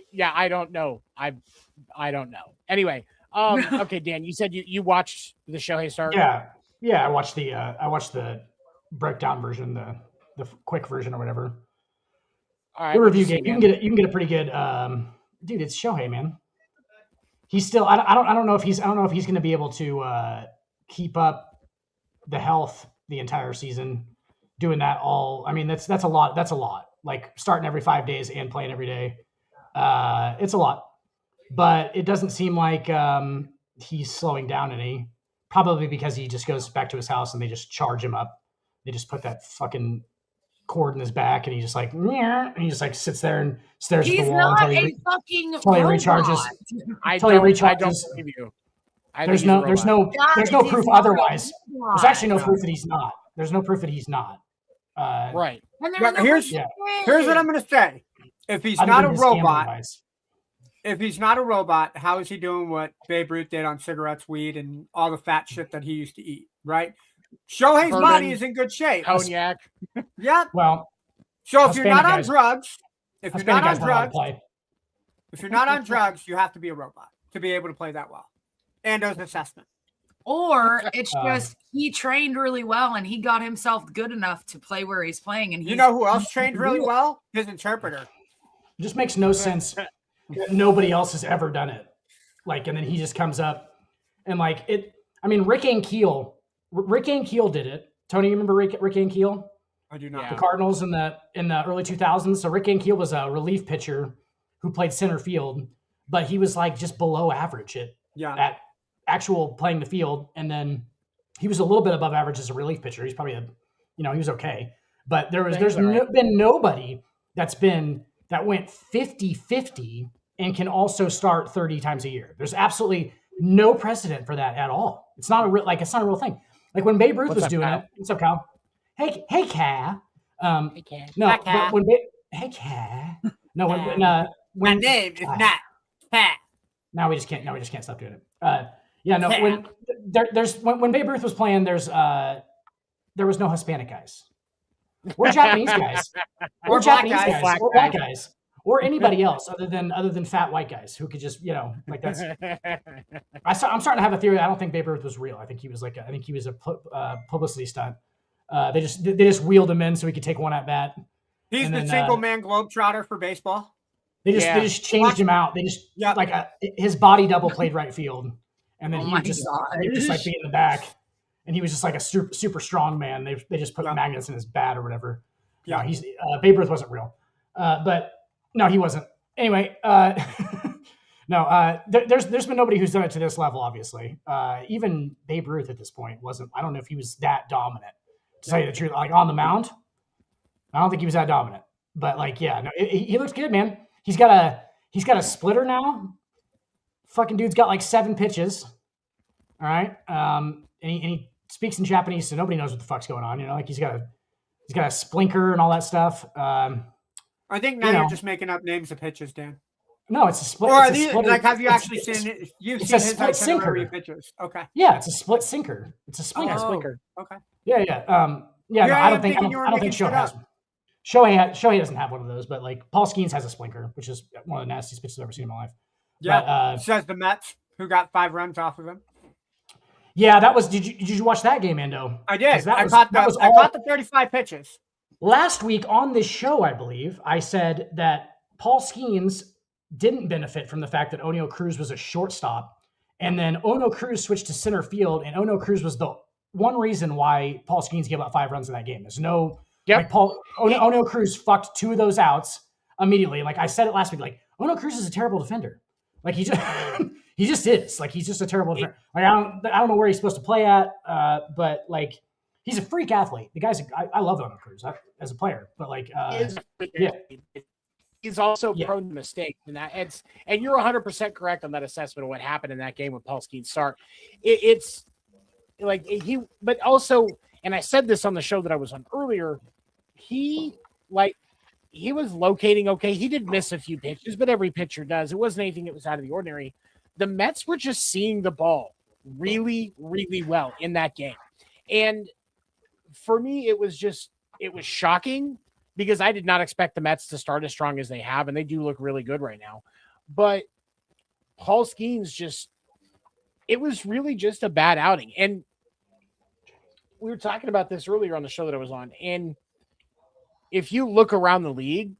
Speaker 2: don't know. I don't know. Anyway, okay, Dan, you said you watched the Shohei start.
Speaker 5: Yeah. I watched the breakdown version, the quick version or whatever.
Speaker 2: All right.
Speaker 5: The
Speaker 2: what'd
Speaker 5: review
Speaker 2: you see,
Speaker 5: game.
Speaker 2: man?
Speaker 5: You can get a pretty good. Dude, it's Shohei, man. He's still. I don't know if he's going to be able to keep up the health the entire season. Doing that all. I mean, that's a lot. That's a lot. Like starting every 5 days and playing every day. It's a lot. But it doesn't seem like he's slowing down any. Probably because he just goes back to his house and they just charge him up. They just put that fucking cord in his back and he just like, and he just like sits there and stares at
Speaker 4: He's
Speaker 5: the wall
Speaker 4: not
Speaker 5: until
Speaker 4: a fucking
Speaker 5: until he recharges.
Speaker 4: robot.
Speaker 2: I
Speaker 5: Until he
Speaker 2: don't
Speaker 5: recharges.
Speaker 2: believe you.
Speaker 5: There's no
Speaker 2: Guys,
Speaker 5: proof
Speaker 4: he's not a
Speaker 5: otherwise.
Speaker 4: robot.
Speaker 5: There's actually no proof that he's not. There's no proof that he's not.
Speaker 2: right.
Speaker 4: And
Speaker 3: But here's what I'm going to say. If he's
Speaker 5: Other
Speaker 3: not
Speaker 5: than
Speaker 3: a
Speaker 5: his gambling
Speaker 3: robot,
Speaker 5: device.
Speaker 3: if he's not a robot, how is he doing what Babe Ruth did on cigarettes, weed, and all the fat shit that he used to eat? Right? Shohei's
Speaker 2: Bourbon,
Speaker 3: body is in good shape.
Speaker 2: Cognac.
Speaker 3: Yep.
Speaker 5: Well,
Speaker 3: So if
Speaker 5: Hispanic
Speaker 3: you're not on
Speaker 5: guys-
Speaker 3: drugs, if you're
Speaker 5: Hispanic
Speaker 3: not on
Speaker 5: guys know how to
Speaker 3: drugs,
Speaker 5: play.
Speaker 3: if you're not on drugs, you have to be a robot to be able to play that well. And those assessment.
Speaker 4: Or it's
Speaker 5: Uh,
Speaker 4: just he trained really well and he got himself good enough to play where he's playing. And
Speaker 3: You know who else trained really well? His interpreter.
Speaker 5: It just makes no sense that nobody else has ever done it. Like, and then he just comes up and like it. I mean, Rick Ankiel did it. Tony, you remember Rick Ankiel?
Speaker 3: I do not.
Speaker 2: Yeah.
Speaker 5: The Cardinals in the early 2000s. So Rick Ankiel was a relief pitcher who played center field, but he was like just below average at actual playing the field. And then he was a little bit above average as a relief pitcher. He's probably he was okay. But there's been nobody that went 50-50 and can also start 30 times a year. There's absolutely no precedent for that at all. It's not a real thing. Like when Babe Ruth was doing it. What's up, Kyle? Hey, Cal.
Speaker 2: Hey, Cal.
Speaker 5: No,
Speaker 3: Hi, Cal.
Speaker 5: but when hey, Cal. No, when
Speaker 3: My
Speaker 5: when
Speaker 3: name is not Pat.
Speaker 5: now we just can't stop doing it. When Babe Ruth was playing, there was no Hispanic guys, or Japanese guys,
Speaker 3: Or black guys.
Speaker 5: or black guys, or anybody else other than fat white guys who could just like that's. I'm starting to have a theory. I don't think Babe Ruth was real. I think he was a publicity stunt. They just wheeled him in so he could take one at bat.
Speaker 3: He's
Speaker 5: And
Speaker 3: the
Speaker 5: then,
Speaker 3: single man globetrotter for baseball.
Speaker 5: They just changed him out. They just
Speaker 3: Yep.
Speaker 5: his body double played right field, and then
Speaker 4: Oh
Speaker 5: he
Speaker 4: my
Speaker 5: would just
Speaker 4: gosh.
Speaker 5: like be in the back, and he was just like a super strong man. They just put
Speaker 3: Yeah.
Speaker 5: magnets in his bat or whatever.
Speaker 3: Yeah.
Speaker 5: No, he's Babe Ruth wasn't real, but no, he wasn't. Anyway, there's been nobody who's done it to this level. Obviously, even Babe Ruth at this point wasn't. I don't know if he was that dominant. To tell you the truth, like on the mound, I don't think he was that dominant. But like, yeah, no, he looks good, man. He's got a splitter now. Fucking dude's got like 7 pitches. All right, and he speaks in Japanese, so nobody knows what the fuck's going on. Like he's got a splinker and all that stuff.
Speaker 3: I think now you're just making up names of pitches, Dan.
Speaker 5: No, it's a split.
Speaker 3: Or are
Speaker 5: it's a
Speaker 3: these,
Speaker 5: split,
Speaker 3: like, have you
Speaker 5: it's-
Speaker 3: actually
Speaker 5: it's-
Speaker 3: seen it? You've
Speaker 5: it's
Speaker 3: seen
Speaker 5: a
Speaker 3: his
Speaker 5: split
Speaker 3: itinerary
Speaker 5: sinker.
Speaker 3: pitches. Okay.
Speaker 5: Yeah, it's a split sinker. It's a splinker.
Speaker 3: Oh,
Speaker 2: Slinker.
Speaker 3: okay.
Speaker 5: Yeah.
Speaker 3: Here
Speaker 5: No,
Speaker 3: I
Speaker 5: I
Speaker 3: am
Speaker 5: don't think
Speaker 3: thinking you were
Speaker 5: I don't think
Speaker 3: making
Speaker 5: Shohei
Speaker 3: shit
Speaker 5: has
Speaker 3: up.
Speaker 5: one. Shohei doesn't have one of those, but like Paul Skeens has a splinker, which is one of the nastiest pitches I've ever seen in my life.
Speaker 3: Yeah.
Speaker 5: But,
Speaker 3: Says the Mets, who got 5 runs off of him.
Speaker 5: yeah, that was. Did you watch that game, Ando?
Speaker 3: I did.
Speaker 5: 'Cause
Speaker 3: I
Speaker 5: that
Speaker 3: caught
Speaker 5: was
Speaker 3: I
Speaker 5: all-
Speaker 3: caught the 35 pitches.
Speaker 5: Last week on this show, I believe, I said that Paul Skeens didn't benefit from the fact that Oneil Cruz was a shortstop. And then Oneil Cruz switched to center field, and Oneil Cruz was the one reason why Paul Skeens gave up 5 runs in that game. There's no like Oneil Cruz fucked 2 of those outs immediately. Like I said it last week, like Oneil Cruz is a terrible defender. Like he just he just is. Like he's just a terrible defender. Like I don't know where he's supposed to play at, but like he's a freak athlete. The guy's I love Oneil Cruz as a player, but like yeah.
Speaker 2: He's also
Speaker 5: Yeah.
Speaker 2: prone to mistakes, and you're 100% correct on that assessment of what happened in that game with Paul Skeens' start. It's like but also, and I said this on the show that I was on earlier, he was locating okay. He did miss a few pitches, but every pitcher does. It wasn't anything that was out of the ordinary. The Mets were just seeing the ball really, really well in that game, and for me, it was shocking. Because I did not expect the Mets to start as strong as they have, and they do look really good right now. But Paul Skeens it was really just a bad outing. And we were talking about this earlier on the show that I was on. And if you look around the league,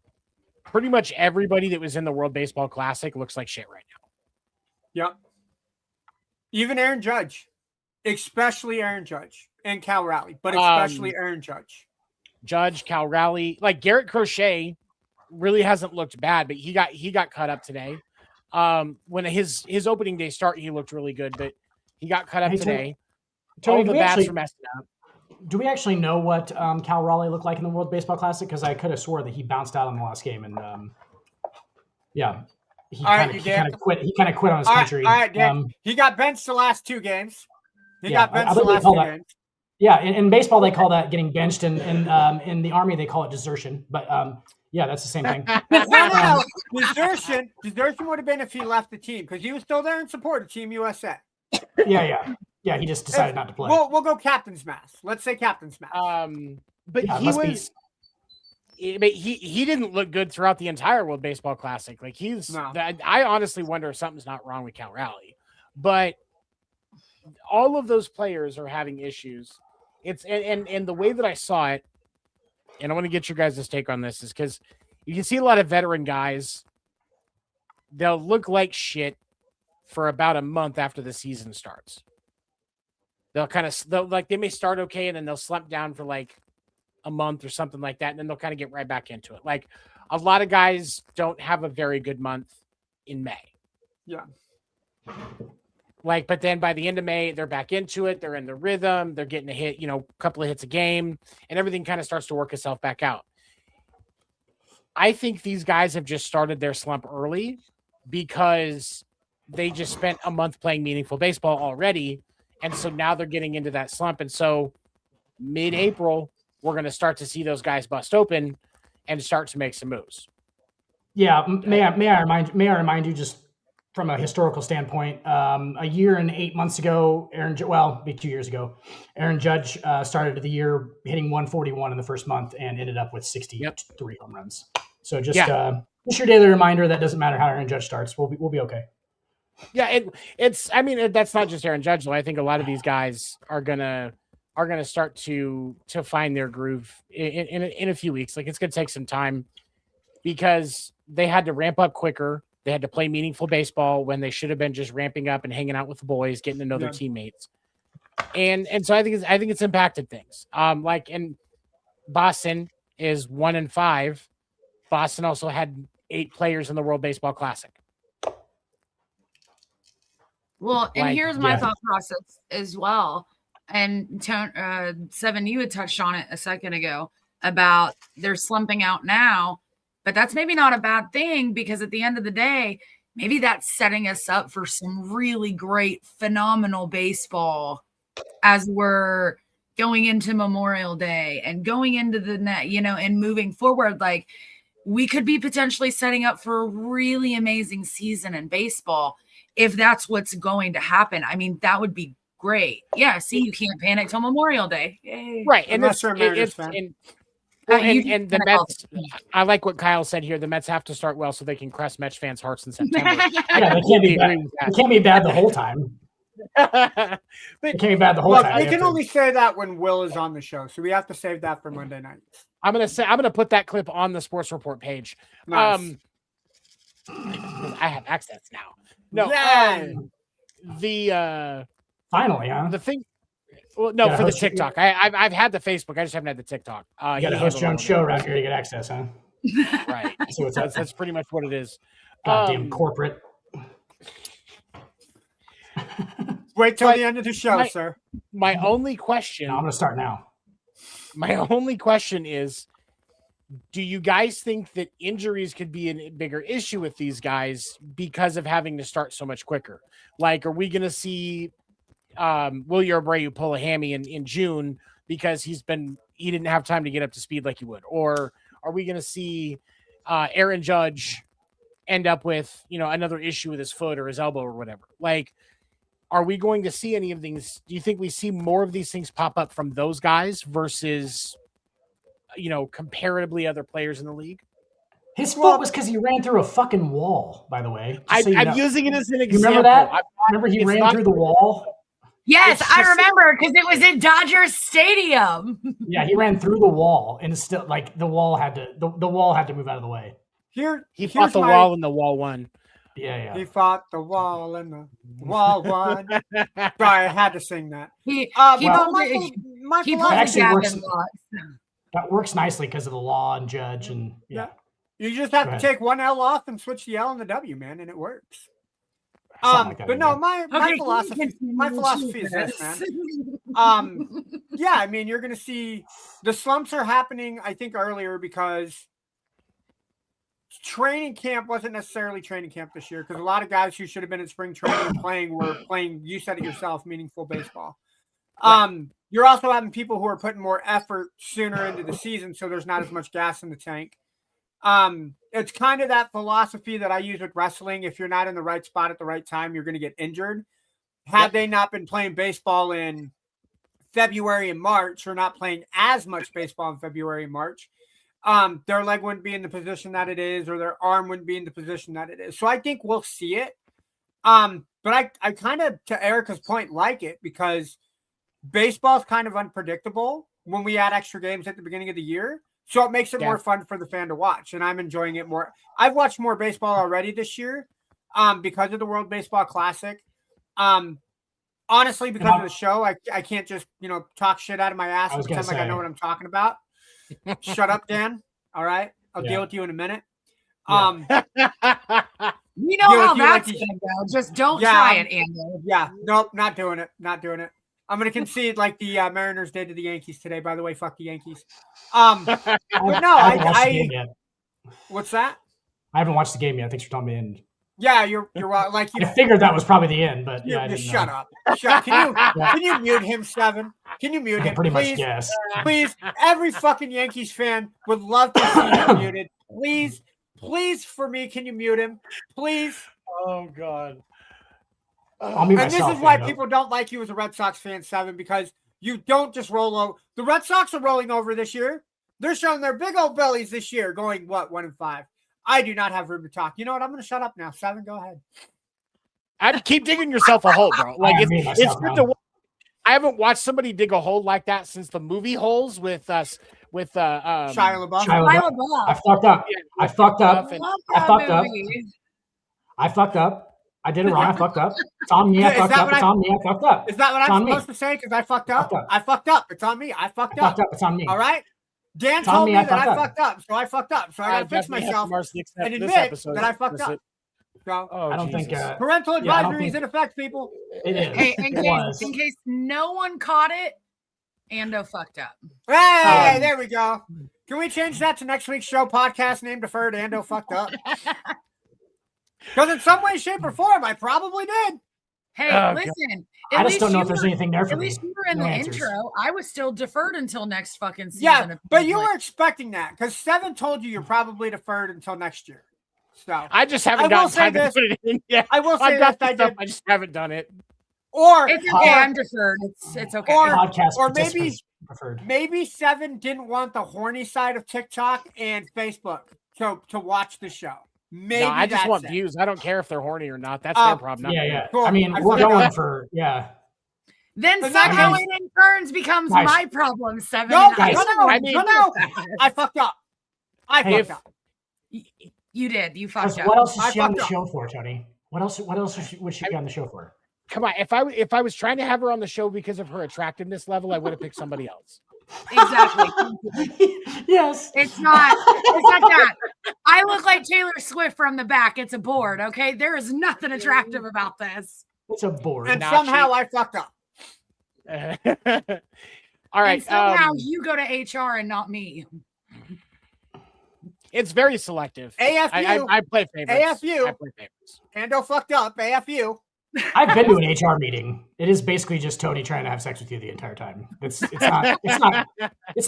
Speaker 2: pretty much everybody that was in the World Baseball Classic looks like shit right now.
Speaker 3: Yep. Even Aaron Judge, especially Aaron Judge and Cal Raleigh, but especially Aaron Judge.
Speaker 2: Cal Raleigh, like Garrett Crochet really hasn't looked bad, but he got cut up today. When his opening day start, he looked really good, but he got cut up today.
Speaker 5: Tony,
Speaker 2: all the bats are messed up.
Speaker 5: Do we actually know what Cal Raleigh looked like in the World Baseball Classic? Because I could have swore that he bounced out in the last game, and yeah, he kind of quit. He kind of quit on his country.
Speaker 3: All right, Dan. He got benched the last 2 games. He got benched
Speaker 5: I
Speaker 3: the last 2 games.
Speaker 5: Yeah, in baseball they call that getting benched, and in the Army they call it desertion. But yeah, that's the same thing.
Speaker 3: No. Desertion would have been if he left the team because he was still there in support of Team USA.
Speaker 5: Yeah. He just decided not to play.
Speaker 3: We'll go captain's mask. Let's say captain's mask.
Speaker 2: But he didn't look good throughout the entire World Baseball Classic. Like I honestly wonder if something's not wrong with Cal Raleigh. But all of those players are having issues. It's and the way that I saw it, and I want to get your guys' take on this, is because you can see a lot of veteran guys. They'll look like shit for about a month after the season starts. They may start okay and then they'll slump down for like a month or something like that, and then they'll kind of get right back into it. Like a lot of guys don't have a very good month in May.
Speaker 3: Yeah.
Speaker 2: But then by the end of May, they're back into it. They're in the rhythm. They're getting a hit, a couple of hits a game, and everything kind of starts to work itself back out. I think these guys have just started their slump early because they just spent a month playing meaningful baseball already. And so now they're getting into that slump. And so mid-April, we're going to start to see those guys bust open and start to make some moves.
Speaker 5: Yeah. May I remind you just from a historical standpoint, a year and 8 months ago, be 2 years ago, Aaron Judge started the year hitting 141 in the first month and ended up with 63 home runs. So just your daily reminder that doesn't matter how Aaron Judge starts. We'll be okay.
Speaker 2: Yeah, that's not just Aaron Judge though. I think a lot of these guys are gonna start to find their groove in a few weeks. Like it's gonna take some time because they had to ramp up quicker. They had to play meaningful baseball when they should have been just ramping up and hanging out with the boys, getting to know their teammates. And so I think it's impacted things. And Boston is 1-5. Boston also had 8 players in the World Baseball Classic.
Speaker 4: Well, and here's my thought process as well. And Seven, you had touched on it a second ago about they're slumping out now, but that's maybe not a bad thing because at the end of the day, maybe that's setting us up for some really great, phenomenal baseball as we're going into Memorial Day and going into the net, and moving forward. Like we could be potentially setting up for a really amazing season in baseball if that's what's going to happen. I mean, that would be great. Yeah, see, you can't panic till Memorial Day. Yay.
Speaker 2: Right, and
Speaker 3: Unless you're a Mariners
Speaker 2: it's
Speaker 3: fan.
Speaker 2: and the Mets. I like what Kyle said here. The Mets have to start well so they can crush Mets fans' hearts in September.
Speaker 5: Yeah, they can't be bad. They can't be bad the whole time.
Speaker 2: But
Speaker 5: They can't be bad the whole
Speaker 3: Look,
Speaker 5: time.
Speaker 3: we
Speaker 5: They
Speaker 3: can
Speaker 5: have to-
Speaker 3: only say that when Will is on the show, so we have to save that for Monday night.
Speaker 2: I'm gonna put that clip on the Sports Report page.
Speaker 3: Nice.
Speaker 2: I have access now. No,
Speaker 3: Yay!
Speaker 5: Finally, huh?
Speaker 2: the thing. Well, no,
Speaker 5: Gotta
Speaker 2: for the
Speaker 5: host your-
Speaker 2: TikTok. I've had the Facebook. I just haven't had the TikTok.
Speaker 5: You got to
Speaker 2: he
Speaker 5: host your own
Speaker 2: handled
Speaker 5: show around here to get access, huh?
Speaker 2: it. Right.
Speaker 5: See what's up.
Speaker 2: That's pretty much what it is.
Speaker 5: Goddamn corporate.
Speaker 3: Wait till
Speaker 2: But
Speaker 3: the end of the show,
Speaker 2: my-
Speaker 3: sir.
Speaker 2: My only question.
Speaker 5: No, I'm going to start now.
Speaker 2: My only question is, do you guys think that injuries could be a bigger issue with these guys because of having to start so much quicker? Like, are we going to see Wilyer Abreu pull a hammy in June because he didn't have time to get up to speed like he would? Or are we going to see Aaron Judge end up with, another issue with his foot or his elbow or whatever? Like, are we going to see any of these? Do you think we see more of these things pop up from those guys versus, comparatively other players in the league?
Speaker 5: His foot was because he ran through a fucking wall, by the way.
Speaker 2: I'm
Speaker 5: you know.
Speaker 2: using it as an
Speaker 5: You
Speaker 2: example.
Speaker 5: remember that? Remember he
Speaker 2: it's
Speaker 5: ran
Speaker 2: not-
Speaker 5: through the wall?
Speaker 4: Yes,
Speaker 2: It's
Speaker 4: I
Speaker 2: just-
Speaker 4: remember because it was in Dodger Stadium.
Speaker 5: Yeah, he ran through the wall, and it's still like the wall had to move out of the way.
Speaker 2: He
Speaker 3: Here's
Speaker 2: fought the
Speaker 3: my-
Speaker 2: wall and the wall won.
Speaker 5: Yeah.
Speaker 3: He fought the wall and the wall won. Sorry, I had to sing that.
Speaker 4: He
Speaker 3: Well,
Speaker 4: pulled
Speaker 3: my
Speaker 4: it-
Speaker 3: my
Speaker 4: he
Speaker 5: That
Speaker 4: pulled
Speaker 5: actually
Speaker 4: Gavin
Speaker 5: works.
Speaker 4: Lux.
Speaker 5: That works nically because of the law and Judge and yeah.
Speaker 3: You just have
Speaker 5: Go
Speaker 3: to
Speaker 5: ahead.
Speaker 3: take one L off and switch the L and the W, man, and it works.
Speaker 5: Something like that,
Speaker 3: But no,
Speaker 5: anyway.
Speaker 3: my philosophy is this, man. Yeah, I mean, you're going to see the slumps are happening, I think, earlier because training camp wasn't necessarily training camp this year because a lot of guys who should have been in spring training were playing, you said it yourself, meaningful baseball. You're also having people who are putting more effort sooner into the season, so there's not as much gas in the tank. It's kind of that philosophy that I use with wrestling. If you're not in the right spot at the right time, you're going to get injured. Had they not been playing baseball in February and March, or not playing as much baseball in February and March, their leg wouldn't be in the position that it is, or their arm wouldn't be in the position that it is. So I think we'll see it. But I kind of, to Erica's point, like it because baseball is kind of unpredictable when we add extra games at the beginning of the year. So it makes it more fun for the fan to watch, and I'm enjoying it more. I've watched more baseball already this year because of the World Baseball Classic. Honestly, because of the show, I can't just, talk shit out of my ass and pretend like I know what I'm talking about. Shut up, Dan. All right. I'll deal with you in a minute.
Speaker 4: You know how that's going to go. Just don't try it, Ando.
Speaker 3: Yeah. Nope. Not doing it. Not doing it. I'm going to concede like the Mariners did to the Yankees today. By the way, fuck the Yankees. But no, what's that?
Speaker 5: I haven't watched the game yet. Thanks for telling me. And
Speaker 3: yeah, you're like
Speaker 5: I figured that was probably the end, but yeah, I didn't
Speaker 3: shut
Speaker 5: know.
Speaker 3: up. Can you mute him, Seven? Can you mute
Speaker 5: I can
Speaker 3: him?
Speaker 5: pretty
Speaker 3: Please?
Speaker 5: much guess.
Speaker 3: Please, every fucking Yankees fan would love to see him muted. Please, for me, can you mute him? Please.
Speaker 2: Oh God.
Speaker 5: I'll mute
Speaker 3: And this
Speaker 5: myself,
Speaker 3: is why
Speaker 5: though.
Speaker 3: people don't like you as a Red Sox fan, Seven, because you don't just roll over. The Red Sox are rolling over this year. They're showing their big old bellies this year, going, 1-5. I do not have room to talk. You know what? I'm going to shut up now. Seven, go ahead.
Speaker 2: I'd keep digging yourself a hole, bro. Like it's good
Speaker 5: now.
Speaker 2: to. I haven't watched somebody dig a hole like that since the movie Holes with us with
Speaker 3: Shia LaBeouf.
Speaker 5: I fucked up. I fucked up.
Speaker 2: and-
Speaker 5: I fucked up. I fucked up. I did it wrong. I fucked up. It's on me. I fucked up. It's on me. I fucked up.
Speaker 3: Is that what
Speaker 5: It's
Speaker 3: I'm
Speaker 5: on me.
Speaker 3: supposed to say? Because I fucked up.
Speaker 5: Fucked up.
Speaker 3: I fucked up. It's on me. I fucked
Speaker 5: I
Speaker 3: up.
Speaker 5: fucked up. It's on me.
Speaker 3: All right. Dan
Speaker 5: It's on
Speaker 3: told
Speaker 5: me,
Speaker 3: me
Speaker 5: I
Speaker 3: that I
Speaker 5: fucked up.
Speaker 3: fucked up, so I fucked up. So I gotta fix
Speaker 2: definitely have
Speaker 3: myself
Speaker 2: to mercy accept
Speaker 3: and
Speaker 2: this
Speaker 3: admit
Speaker 2: episode.
Speaker 3: that I fucked
Speaker 2: This
Speaker 3: up.
Speaker 2: is-
Speaker 3: So
Speaker 2: Oh,
Speaker 5: I don't think
Speaker 2: Jesus.
Speaker 3: parental
Speaker 5: I don't
Speaker 3: advisory is
Speaker 5: think-
Speaker 3: in effect, people.
Speaker 5: it is.
Speaker 4: Hey,
Speaker 5: It was.
Speaker 4: in case no one caught it, Ando fucked up.
Speaker 3: Hey, there we go. Can we change that to next week's show podcast Name Deferred Ando Fucked Up? Because in some way, shape, or form, I probably did.
Speaker 4: Hey,
Speaker 2: Oh, God.
Speaker 4: listen.
Speaker 5: I just don't know if
Speaker 4: you
Speaker 5: there's
Speaker 4: were-
Speaker 5: anything there for
Speaker 4: At
Speaker 5: me.
Speaker 4: least you were in
Speaker 5: No
Speaker 4: the
Speaker 5: answers.
Speaker 4: intro. I was still deferred until next fucking season.
Speaker 3: Yeah,
Speaker 4: if
Speaker 3: but
Speaker 4: you
Speaker 3: you
Speaker 4: like.
Speaker 3: were expecting that because Seven told you you're probably deferred until next year. So
Speaker 2: I just
Speaker 3: I
Speaker 2: haven't
Speaker 3: will
Speaker 2: gotten
Speaker 3: say
Speaker 2: time to
Speaker 3: this.
Speaker 2: put it in yet.
Speaker 3: I will say
Speaker 2: I've got
Speaker 3: this,
Speaker 2: the
Speaker 3: I
Speaker 2: stuff,
Speaker 3: did.
Speaker 2: I just haven't done it.
Speaker 3: Or
Speaker 4: It's okay. I'm deferred. It's okay.
Speaker 3: Or-
Speaker 5: Podcast
Speaker 3: or maybe-
Speaker 5: participants preferred.
Speaker 3: maybe Seven didn't want the horny side of TikTok and Facebook to watch the show. Maybe
Speaker 2: No, I just
Speaker 3: that's
Speaker 2: want
Speaker 3: it.
Speaker 2: views. I don't care if they're horny or not. That's their problem. Not
Speaker 5: Yeah,
Speaker 2: me.
Speaker 5: yeah.
Speaker 3: Cool.
Speaker 5: I mean,
Speaker 3: I
Speaker 5: we're
Speaker 3: fucked
Speaker 5: going
Speaker 3: up.
Speaker 5: for
Speaker 4: Then
Speaker 3: But that
Speaker 4: somehow
Speaker 3: goes-
Speaker 4: it in turns becomes
Speaker 5: Guys.
Speaker 4: my problem. Seven.
Speaker 3: No,
Speaker 4: and
Speaker 5: guys.
Speaker 3: no,
Speaker 2: I mean-
Speaker 3: no. I fucked up. I
Speaker 5: Hey,
Speaker 3: fucked up.
Speaker 4: You did. You fucked up.
Speaker 5: What else is
Speaker 3: I
Speaker 5: she on the
Speaker 3: fucked up.
Speaker 5: show for, Tony? What else would she be on the show for?
Speaker 2: Come on. If I was trying to have her on the show because of her attractiveness level, I would have picked somebody else.
Speaker 4: Exactly.
Speaker 5: Yes.
Speaker 4: It's not that. I look like Taylor Swift from the back. It's a board, okay? There is nothing attractive about this.
Speaker 5: It's a board.
Speaker 3: And
Speaker 2: Nah,
Speaker 3: somehow I fucked up.
Speaker 2: All right.
Speaker 4: And somehow you go to HR and not me.
Speaker 2: It's very selective.
Speaker 3: AFU.
Speaker 2: I play favorites.
Speaker 3: AFU.
Speaker 2: I play favorites.
Speaker 3: Ando fucked up. AFU.
Speaker 5: I've been to an HR meeting. It is basically just Tony trying to have sex with you the entire time. It's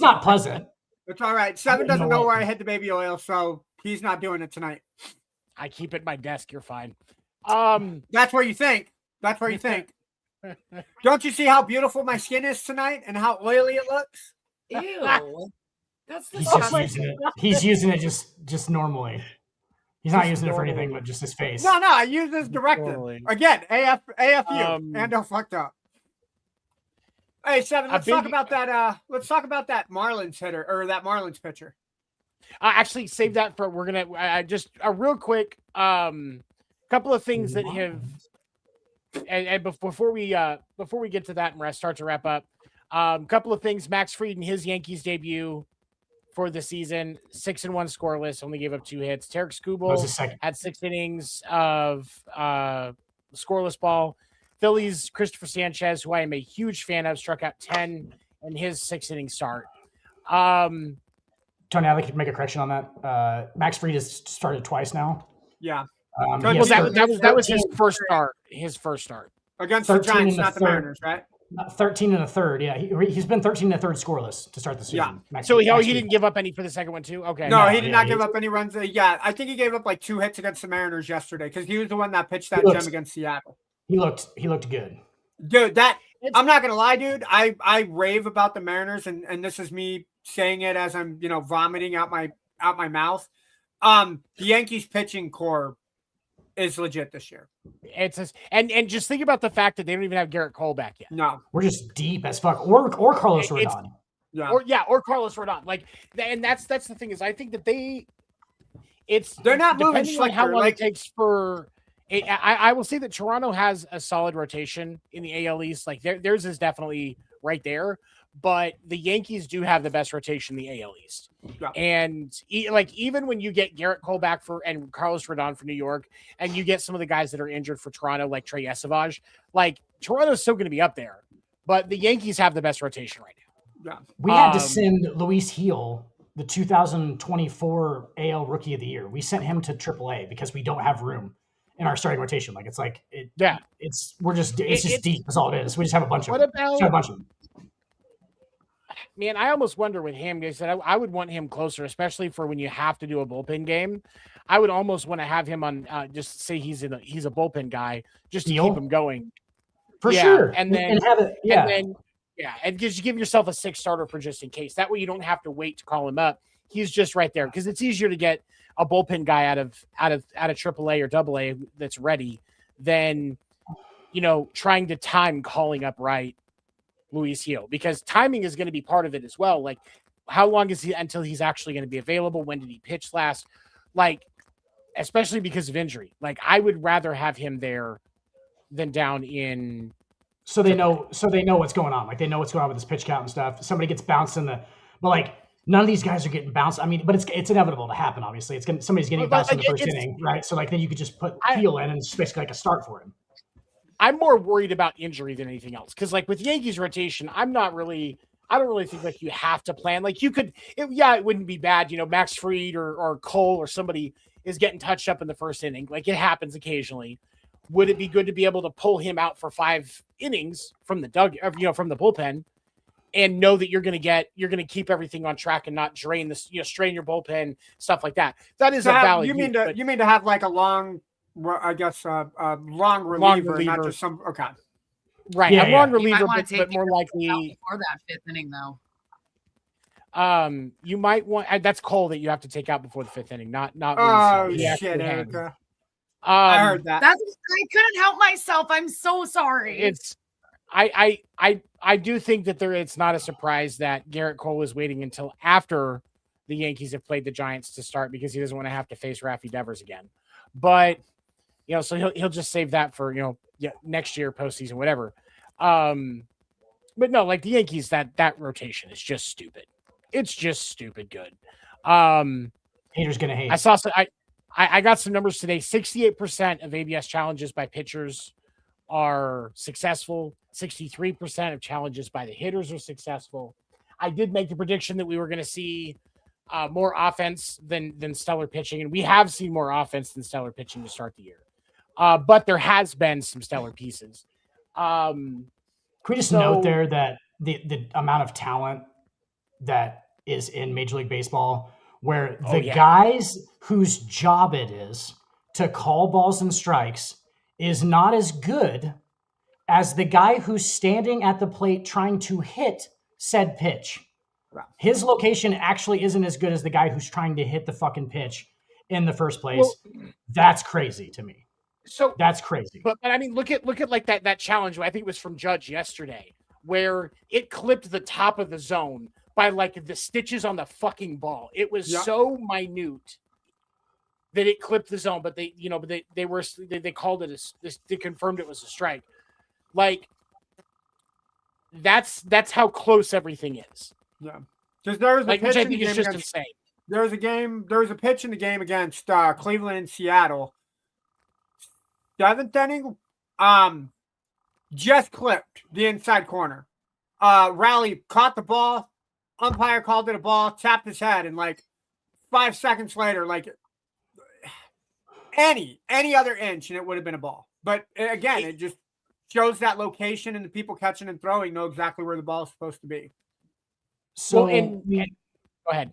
Speaker 5: not pleasant.
Speaker 3: It's all right. Seven
Speaker 5: No
Speaker 3: doesn't know
Speaker 5: way.
Speaker 3: where I hid the baby oil, so he's not doing it tonight.
Speaker 2: I keep it at my desk. You're fine.
Speaker 3: That's where you think. That's where you think. Don't you see how beautiful my skin is tonight and how oily it looks?
Speaker 4: Ew. That's
Speaker 5: He's just
Speaker 4: disgusting.
Speaker 5: using it. He's using it just normally. He's not
Speaker 2: Just
Speaker 5: using it for anything
Speaker 2: normally.
Speaker 5: but just his face.
Speaker 3: No, I use this directive.
Speaker 2: Totally.
Speaker 3: Again, AFU.
Speaker 2: Um,
Speaker 3: Ando fucked up. Hey, Seven,
Speaker 2: A
Speaker 3: let's talk
Speaker 2: big-
Speaker 3: about that. Let's talk about that Marlins hitter or that Marlins pitcher.
Speaker 2: Actually, save that for we're gonna. I just a real quick couple of things that have. And before we get to that and start to wrap up, couple of things. Max Fried in his Yankees debut for the season, 6-1 scoreless, only gave up 2 hits. Tarek
Speaker 5: That was
Speaker 2: Skubal
Speaker 5: his second.
Speaker 2: had 6 innings of scoreless ball. Phillies Christopher Sanchez, who I am a huge fan of, struck out 10 in his 6-inning start.
Speaker 5: Tony, I'd like to make a correction on that. Max Fried has started twice now.
Speaker 3: Yeah,
Speaker 5: He
Speaker 3: Well,
Speaker 5: has
Speaker 2: That was his
Speaker 5: 13
Speaker 2: first start. His first start.
Speaker 3: against the
Speaker 5: 13
Speaker 3: Giants,
Speaker 5: in the
Speaker 3: not the
Speaker 5: third.
Speaker 3: Mariners, right?
Speaker 5: 13 and a third. Yeah, he's been 13 and a third scoreless to start the season.
Speaker 3: Yeah.
Speaker 5: Max
Speaker 2: So
Speaker 5: Fried- Max
Speaker 2: he
Speaker 5: Fried.
Speaker 2: didn't give up any for the second one too. Okay.
Speaker 3: No, he
Speaker 5: yeah,
Speaker 3: did not
Speaker 5: he-
Speaker 3: give up any runs. Yeah, I think he gave up like 2 hits against the Mariners yesterday because he was the one that pitched that
Speaker 5: looks-
Speaker 3: gem against Seattle.
Speaker 5: He looked good.
Speaker 3: Dude,
Speaker 2: It's-
Speaker 3: I'm not gonna lie, dude. I rave about the Mariners, and this is me saying it as I'm vomiting out my mouth. The Yankees pitching core is legit this year.
Speaker 2: It's just, and just think about the fact that they don't even have Garrett Cole back yet.
Speaker 3: No,
Speaker 5: We're just deep as fuck. Or Carlos
Speaker 2: It's-
Speaker 5: Rodon.
Speaker 3: yeah,
Speaker 2: Or Carlos Rodon. Like, and that's the thing is I think that
Speaker 3: they're not moving
Speaker 2: depending on how
Speaker 3: slicker,
Speaker 2: long
Speaker 3: like-
Speaker 2: it takes for. I will say that Toronto has a solid rotation in the AL East. Like theirs is definitely right there, but the Yankees do have the best rotation in the AL East.
Speaker 3: Yeah.
Speaker 2: And even when you get Garrett Cole back and Carlos Rodon for New York, and you get some of the guys that are injured for Toronto, like Trey Esavage, like Toronto's still going to be up there, but the Yankees have the best rotation right now.
Speaker 5: We had to
Speaker 2: Um,
Speaker 5: send Luis Heel, the 2024 AL Rookie of the Year. We sent him to AAA because we don't have room in our starting rotation. Like
Speaker 2: Yeah.
Speaker 5: it's just
Speaker 2: It's-
Speaker 5: deep. That's all it is. We just have a bunch of
Speaker 2: What
Speaker 5: them.
Speaker 2: about
Speaker 5: Just have a bunch of them.
Speaker 2: Man, I almost wonder with him. They said I would want him closer, especially for when you have to do a bullpen game. I would almost want to have him on. Just say he's a bullpen guy, just to
Speaker 5: Deal?
Speaker 2: keep him going.
Speaker 5: For
Speaker 2: Yeah,
Speaker 5: sure.
Speaker 2: and then-
Speaker 5: have it. Yeah.
Speaker 2: And then and just give yourself a 6 starter for just in case. That way you don't have to wait to call him up. He's just right there because it's easier to get a bullpen guy out of AAA or AA that's ready than trying to time calling up Luis Heel, because timing is going to be part of it as well. Like, how long is he until he's actually going to be available? When did he pitch last? Like, especially because of injury. Like, I would rather have him there than down in.
Speaker 5: So they know what's going on. Like they know what's going on with this pitch count and stuff. Somebody gets bounced but like none of these guys are getting bounced. I mean, but it's inevitable to happen. Obviously, somebody's getting
Speaker 2: But,
Speaker 5: bounced in the
Speaker 2: like,
Speaker 5: first inning, right? So like then you could just put Heel in and it's basically like a start for him.
Speaker 2: I'm more worried about injury than anything else. Because like with Yankees rotation, I don't really think like you have to plan. Like you could, it wouldn't be bad. Max Fried or Cole or somebody is getting touched up in the first inning. Like it happens occasionally. would it be good to be able to pull him out for 5 innings from the from the bullpen, and know that you're going to keep everything on track and not drain this, strain your bullpen, stuff like that. That is a valid.
Speaker 3: You mean to have like a long, I guess, long reliever, not just some. Okay.
Speaker 2: Right, a long reliever, but more likely
Speaker 4: before that 5th inning, though.
Speaker 2: You might want that's Cole that you have to take out before the 5th inning, not.
Speaker 3: Oh shit, Erica!
Speaker 2: I
Speaker 3: heard that.
Speaker 4: I couldn't help myself. I'm so sorry.
Speaker 2: I do think that it's not a surprise that Garrett Cole is waiting until after the Yankees have played the Giants to start, because he doesn't want to have to face Rafi Devers again. But so he'll just save that for next year, postseason, whatever. But no, like the Yankees, that rotation is just stupid. It's just stupid good.
Speaker 5: Haters gonna hate.
Speaker 2: I got some numbers today. 68% of ABS challenges by pitchers are successful. 63% of challenges by the hitters are successful. I did make the prediction that we were going to see more offense than stellar pitching, and we have seen more offense than stellar pitching to start the year. But there has been some stellar pieces.
Speaker 5: Can we just note there that the amount of talent that is in Major League Baseball, where the guys whose job it is to call balls and strikes is not as good as the guy who's standing at the plate trying to hit said pitch. His location actually isn't as good as the guy who's trying to hit the fucking pitch in the first place. Well, that's crazy to me.
Speaker 2: So
Speaker 5: that's crazy.
Speaker 2: But I mean, look at like that challenge. I think it was from Judge yesterday, where it clipped the top of the zone by like the stitches on the fucking ball. It was so minute that it clipped the zone, but they called it they confirmed it was a strike. Like that's how close everything is.
Speaker 3: Yeah, because there was a pitch in the game
Speaker 2: just insane.
Speaker 3: There was a pitch in the game against Cleveland and Seattle. 7th inning, just clipped the inside corner. Rally caught the ball. Umpire called it a ball, tapped his head, and like 5 seconds later, like any other inch, and it would have been a ball. But again, it just shows that location, and the people catching and throwing know exactly where the ball is supposed to be.
Speaker 5: So,
Speaker 2: go ahead.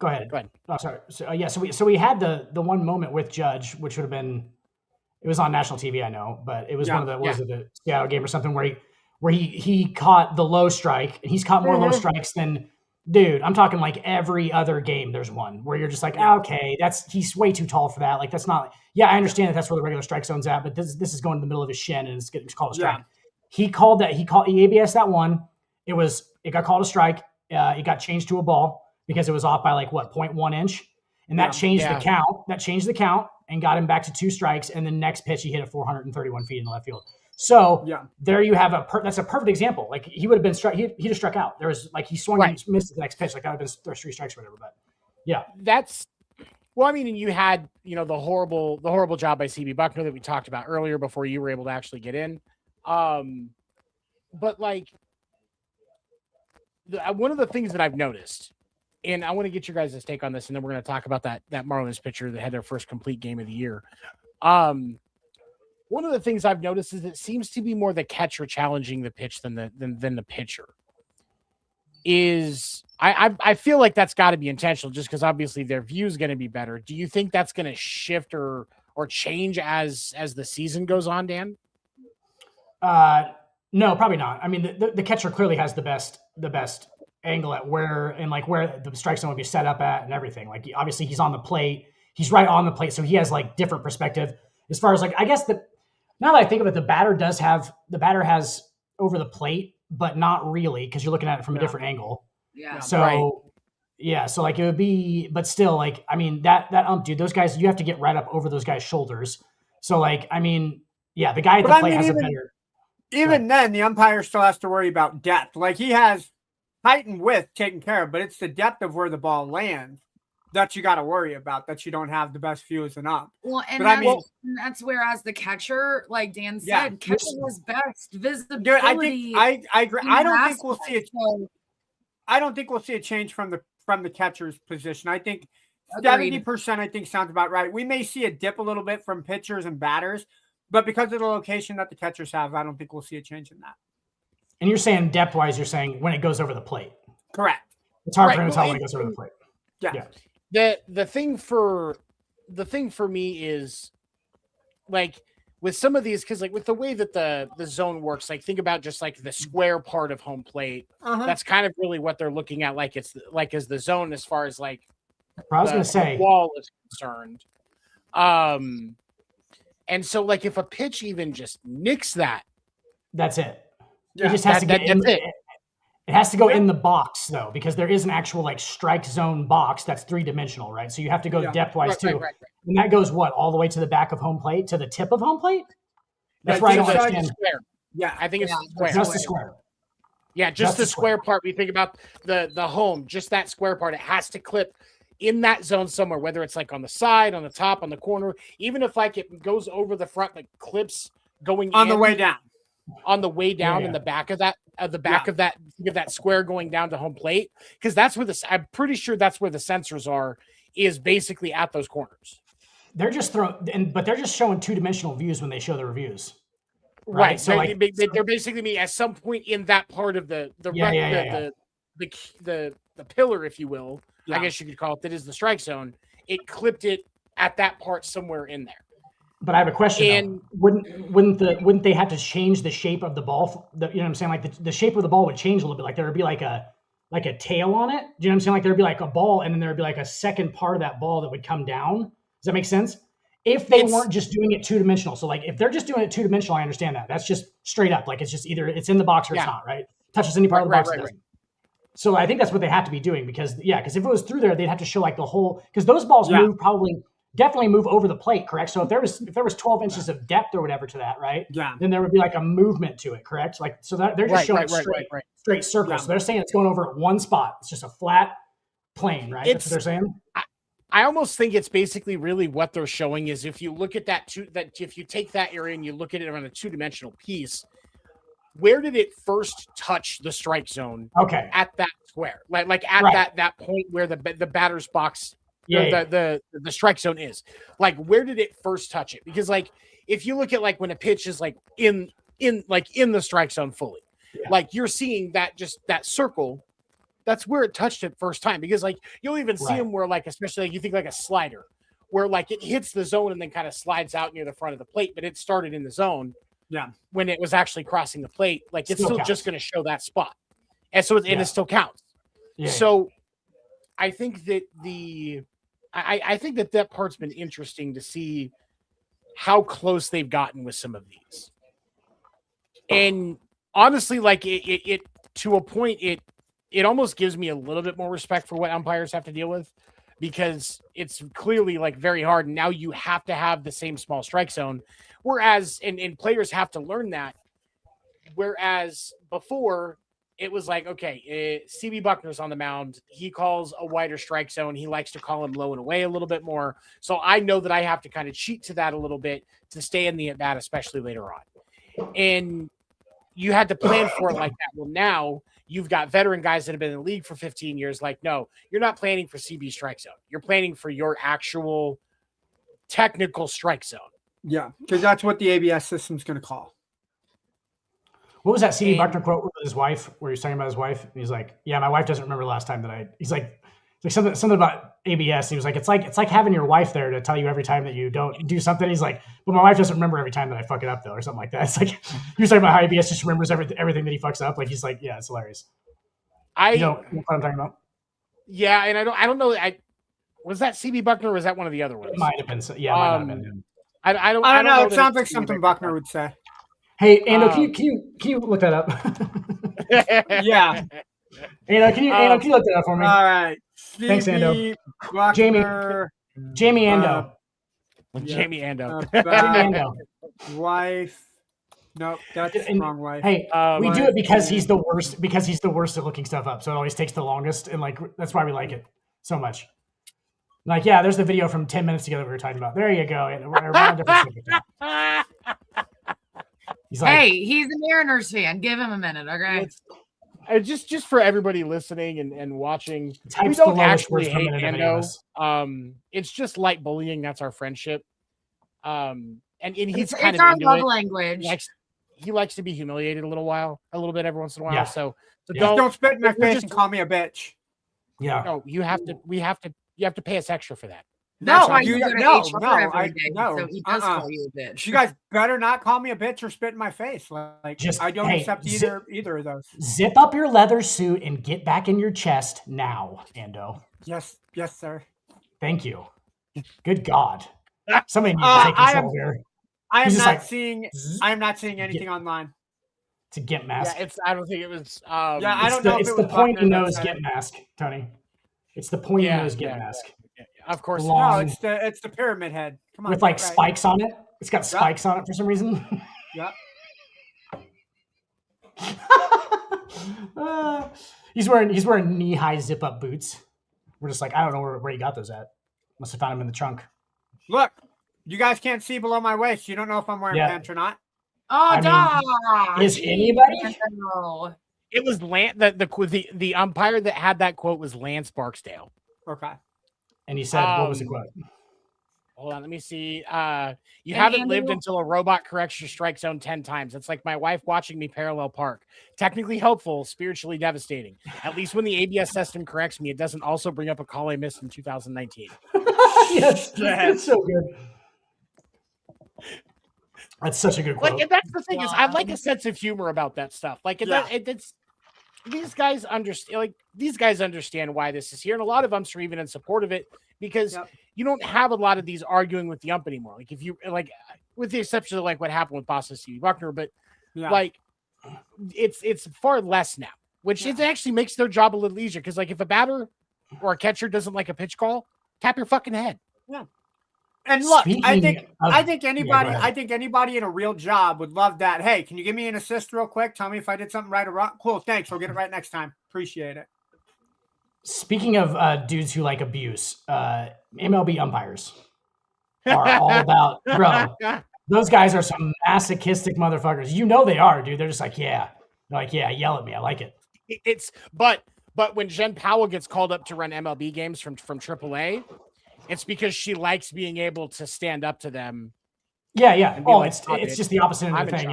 Speaker 5: Oh, sorry. So we had the one moment with Judge, which would have been, it was on national TV, I know, but it was one of the was it the Seattle game or something where he caught the low strike, and he's caught more low strikes than. Dude, I'm talking like every other game. There's one where you're just like, okay, he's way too tall for that. Like that's not. Yeah, I understand that's where the regular strike zone's at, but this is going to the middle of his shin and it's called a strike. Yeah. He called ABS that one. It got called a strike. It got changed to a ball because it was off by like 0.1 inch, and that changed the count. That changed the count and got him back to 2 strikes. And the next pitch he hit at 431 feet in the left field. So there you have that's a perfect example. Like he would have been struck. He'd have struck out. There was like he swung and missed the next pitch. Like that would have been 3 strikes or whatever. But
Speaker 2: that's well. I mean, you had the horrible job by CB Bucknor that we talked about earlier before you were able to actually get in. But like one of the things that I've noticed, and I want to get your guys' take on this, and then we're going to talk about that Marlins pitcher that had their first complete game of the year. One of the things I've noticed is it seems to be more the catcher challenging the pitch than the pitcher. I feel like that's got to be intentional, just because obviously their view is going to be better. Do you think that's going to shift or change as the season goes on, Dan?
Speaker 5: No, probably not. I mean, the catcher clearly has the best angle at where the strike zone would be set up at and everything. Like obviously he's on the plate, he's right on the plate, so he has like different perspective as far as like I guess now that I think of it, the batter has over the plate, but not really because you're looking at it from a different angle.
Speaker 4: Yeah.
Speaker 5: So so like it would be, but still like I mean that dude, those guys you have to get right up over those guys' shoulders. So like I mean the guy at the plate has a better.
Speaker 3: Even then, the umpire still has to worry about depth. Like he has height and width taken care of, but it's the depth of where the ball lands that you got to worry about, that you don't have the best view as an ump.
Speaker 4: Well, and that's where, as the catcher, like Dan said, catcher has best visibility.
Speaker 3: Dude, I agree. I don't think we'll see a change from the catcher's position. I think 70%, I think sounds about right. We may see a dip a little bit from pitchers and batters, But because of the location that the catchers have, I don't think we'll see a change in that.
Speaker 5: And you're saying depth-wise, you're saying when it goes over the plate.
Speaker 3: Correct.
Speaker 5: It's hard
Speaker 2: Right,
Speaker 5: for him to
Speaker 2: well,
Speaker 5: tell when it goes over the plate.
Speaker 3: Yeah.
Speaker 2: The thing for me is like with some of these, because like with the way that the zone works, like think about just like the square part of home plate. That's kind of really what they're looking at, like it's like as the zone as far as like
Speaker 5: I was going to say
Speaker 2: the wall is concerned. And so like if a pitch even just nicks that,
Speaker 5: that's it.
Speaker 3: Yeah,
Speaker 5: it just has to get in.
Speaker 2: That's it.
Speaker 5: It has to go in the box though, because there is an actual like strike zone box that's 3-dimensional, right? So you have to go depth-wise too.
Speaker 2: Right.
Speaker 5: And that goes what, all the way to the back of home plate, to the tip of home plate? That's
Speaker 3: Yeah,
Speaker 5: where I don't
Speaker 3: it's
Speaker 5: understand.
Speaker 2: Square.
Speaker 3: Yeah.
Speaker 2: I think it's square.
Speaker 5: Just the square.
Speaker 2: Yeah, just the square part. We think about the home, just that square part. It has to clip in that zone somewhere, whether it's like on the side, on the top, on the corner, even if like it goes over the front, like clips going
Speaker 3: On the way down.
Speaker 2: On the way down in the back of that, of that square going down to home plate, because that's where I'm pretty sure that's where the sensors are, is basically at those corners.
Speaker 5: They're just but they're just showing 2-dimensional views when they show the reviews.
Speaker 2: Right.
Speaker 5: So
Speaker 2: they're basically me at some point in that part of the pillar, if you will. Yeah. I guess you could call it, that is the strike zone. It clipped it at that part somewhere in there.
Speaker 5: But I have a question. Wouldn't they have to change the shape of the ball? You know what I'm saying? Like the shape of the ball would change a little bit. Like there would be like a tail on it. Do you know what I'm saying? Like there'd be like a ball, and then there'd be like a second part of that ball that would come down. Does that make sense? If they weren't just doing it 2-dimensional. So like if they're just doing it 2-dimensional, I understand that. That's just straight up. Like it's just either it's in the box or it's not, right? Touches any part of the box. Right. So I think that's what they have to be doing, because if it was through there, they'd have to show like the whole, because those balls definitely move over the plate, correct? So if there was 12 inches of depth or whatever to that, right? Yeah. Then there would be like a movement to it, correct? Like so that they're just showing straight circles. Yeah. So they're saying it's going over at one spot. It's just a flat plane, right? That's what they're saying.
Speaker 2: I almost think it's basically really what they're showing is if you look at that if you take that area and you look at it on a 2-dimensional piece, where did it first touch the strike zone?
Speaker 5: Okay.
Speaker 2: At that square, like at that point where the batter's box, the strike zone is. Like, where did it first touch it? Because like if you look at like when a pitch is like in the strike zone fully, like you're seeing that just that circle. That's where it touched it first time, because like you'll even see them where like, especially like you think like a slider, where like it hits the zone and then kind of slides out near the front of the plate, but it started in the zone. Yeah. When it was actually crossing the plate, like it's still just going to show that spot. And so it still counts. Yeah. So I think that I think that part's been interesting to see how close they've gotten with some of these. And honestly, like it to a point, it almost gives me a little bit more respect for what umpires have to deal with, because it's clearly like very hard. And now you have to have the same small strike zone. Whereas, and players have to learn that. Whereas before it was like, okay, CB Bucknor's on the mound. He calls a wider strike zone. He likes to call him low and away a little bit more. So I know that I have to kind of cheat to that a little bit to stay in the at-bat, especially later on. And you had to plan for it like that. Well, now you've got veteran guys that have been in the league for 15 years. Like, no, you're not planning for CB strike zone. You're planning for your actual technical strike zone.
Speaker 3: Yeah, because that's what the ABS system's going to call.
Speaker 5: What was that CB Bucknor quote with his wife, where he's talking about his wife? And he's like, "Yeah, my wife doesn't remember the last time that he's like something about ABS. And he was like, it's like having your wife there to tell you every time that you don't do something. He's like, but my wife doesn't remember every time that I fuck it up though, or something like that. It's like he was talking about how ABS just remembers everything that he fucks up. Like he's like, yeah, it's hilarious. You know what I'm talking about?
Speaker 2: Yeah, and I don't know. Was that CB Bucknor or was that one of the other ones?
Speaker 5: It might have been. Yeah, it might have been him.
Speaker 2: I don't
Speaker 3: know. It sounds like something Bucknor would say.
Speaker 5: Hey, Ando, can you look that up?
Speaker 3: Yeah.
Speaker 5: Ando, can you look that up for me?
Speaker 3: All right.
Speaker 5: Thanks, Ando.
Speaker 3: Bucknor,
Speaker 5: Jamie Ando.
Speaker 2: Jamie Ando.
Speaker 5: Ando.
Speaker 3: Wife. Nope, that's the wrong wife.
Speaker 5: Hey, we do it because he's the worst. Because he's the worst at looking stuff up, so it always takes the longest, and like that's why we like it so much. Like, yeah, there's the video from 10 minutes ago that we were talking about. There you go.
Speaker 4: He's like, hey, he's a Mariners fan. Give him a minute, okay?
Speaker 2: Just for everybody listening and watching, we don't actually hate Ando. It's just light bullying. That's our friendship. and he's
Speaker 4: It's
Speaker 2: kind of
Speaker 4: our
Speaker 2: into
Speaker 4: love
Speaker 2: it.
Speaker 4: language.
Speaker 2: He likes to be humiliated a little bit every once in a while.
Speaker 5: Yeah.
Speaker 2: So
Speaker 3: Just don't spit in my
Speaker 2: we're
Speaker 3: face
Speaker 2: just-
Speaker 3: and call me a bitch.
Speaker 5: Yeah.
Speaker 2: No, you have to pay us extra for that.
Speaker 4: That's
Speaker 3: No,
Speaker 4: why
Speaker 3: you
Speaker 4: you go to
Speaker 3: no,
Speaker 4: HR
Speaker 3: no,
Speaker 4: every day,
Speaker 3: no,
Speaker 4: so he does call you a bitch.
Speaker 3: You guys better not call me a bitch or spit in my face. Like,
Speaker 5: Just-
Speaker 3: I don't
Speaker 5: hey,
Speaker 3: accept either of those.
Speaker 5: Zip up your leather suit and get back in your chest now, Ando.
Speaker 3: Yes, sir.
Speaker 5: Thank you. Good God. Somebody needs to take control here.
Speaker 3: I am
Speaker 5: He's just
Speaker 3: not
Speaker 5: like,
Speaker 3: seeing.
Speaker 5: zzz,
Speaker 3: I am not seeing anything online.
Speaker 5: It's a Gimp mask.
Speaker 2: Yeah, I don't think it was.
Speaker 3: Yeah, I
Speaker 5: It's
Speaker 3: don't
Speaker 5: the,
Speaker 3: know if
Speaker 5: it's
Speaker 3: it
Speaker 5: the
Speaker 3: was
Speaker 5: pointy
Speaker 3: Bucknor that
Speaker 5: nose
Speaker 3: said
Speaker 5: Gimp
Speaker 3: it.
Speaker 5: mask, Tony. It's the pointy nose Gimp mask.
Speaker 2: Yeah, of course.
Speaker 5: Long-
Speaker 3: No, it's the pyramid head. Come on,
Speaker 5: With like
Speaker 3: get it right.
Speaker 5: spikes on it. It's got spikes on it for some reason.
Speaker 3: Yep.
Speaker 5: He's wearing knee-high zip-up boots. We're just like, I don't know where you got those at. Must have found them in the trunk.
Speaker 3: Look, you guys can't see below my waist. You don't know if I'm wearing
Speaker 5: Yeah.
Speaker 3: pants or not.
Speaker 4: Oh,
Speaker 5: I
Speaker 4: dog.
Speaker 5: mean, is anybody?
Speaker 4: No.
Speaker 2: It was the umpire that had that quote was Lance Barksdale.
Speaker 3: Okay.
Speaker 5: And he said, what was the quote?
Speaker 2: Hold on, let me see. You
Speaker 4: And
Speaker 2: haven't
Speaker 4: Andy
Speaker 2: lived
Speaker 4: will-
Speaker 2: until a robot corrects your strike zone 10 times. It's like my wife watching me parallel park. Technically helpful, spiritually devastating. At least when the ABS system corrects me, it doesn't also bring up a call I missed in 2019.
Speaker 5: Yes, it's so good. That's such a good quote.
Speaker 2: Like, and that's the thing is, I like a sense of humor about that stuff. Like, it's these guys understand. Like, these guys understand why this is here, and a lot of umps are even in support of it because you don't have a lot of these arguing with the ump anymore. Like, if you like, with the exception of like what happened with Boston CB Bucknor, but like, it's far less now, which it actually makes their job a little easier because, like, if a batter or a catcher doesn't like a pitch call, tap your fucking head.
Speaker 3: Yeah. And look, I think
Speaker 5: go
Speaker 3: anybody in a real job would love that. Hey, can you give me an assist real quick? Tell me if I did something right or wrong. Cool, thanks. We'll get it right next time. Appreciate it.
Speaker 5: Speaking of dudes who like abuse, MLB umpires are all about, bro. Those guys are some masochistic motherfuckers. You know they are, dude. They're just like, yeah. They're like, yeah, yell at me. I like it.
Speaker 2: But when Jen Powell gets called up to run MLB games from AAA, it's because she likes being able to stand up to them.
Speaker 5: Yeah.
Speaker 2: Oh,
Speaker 5: It's just the opposite end of the thing.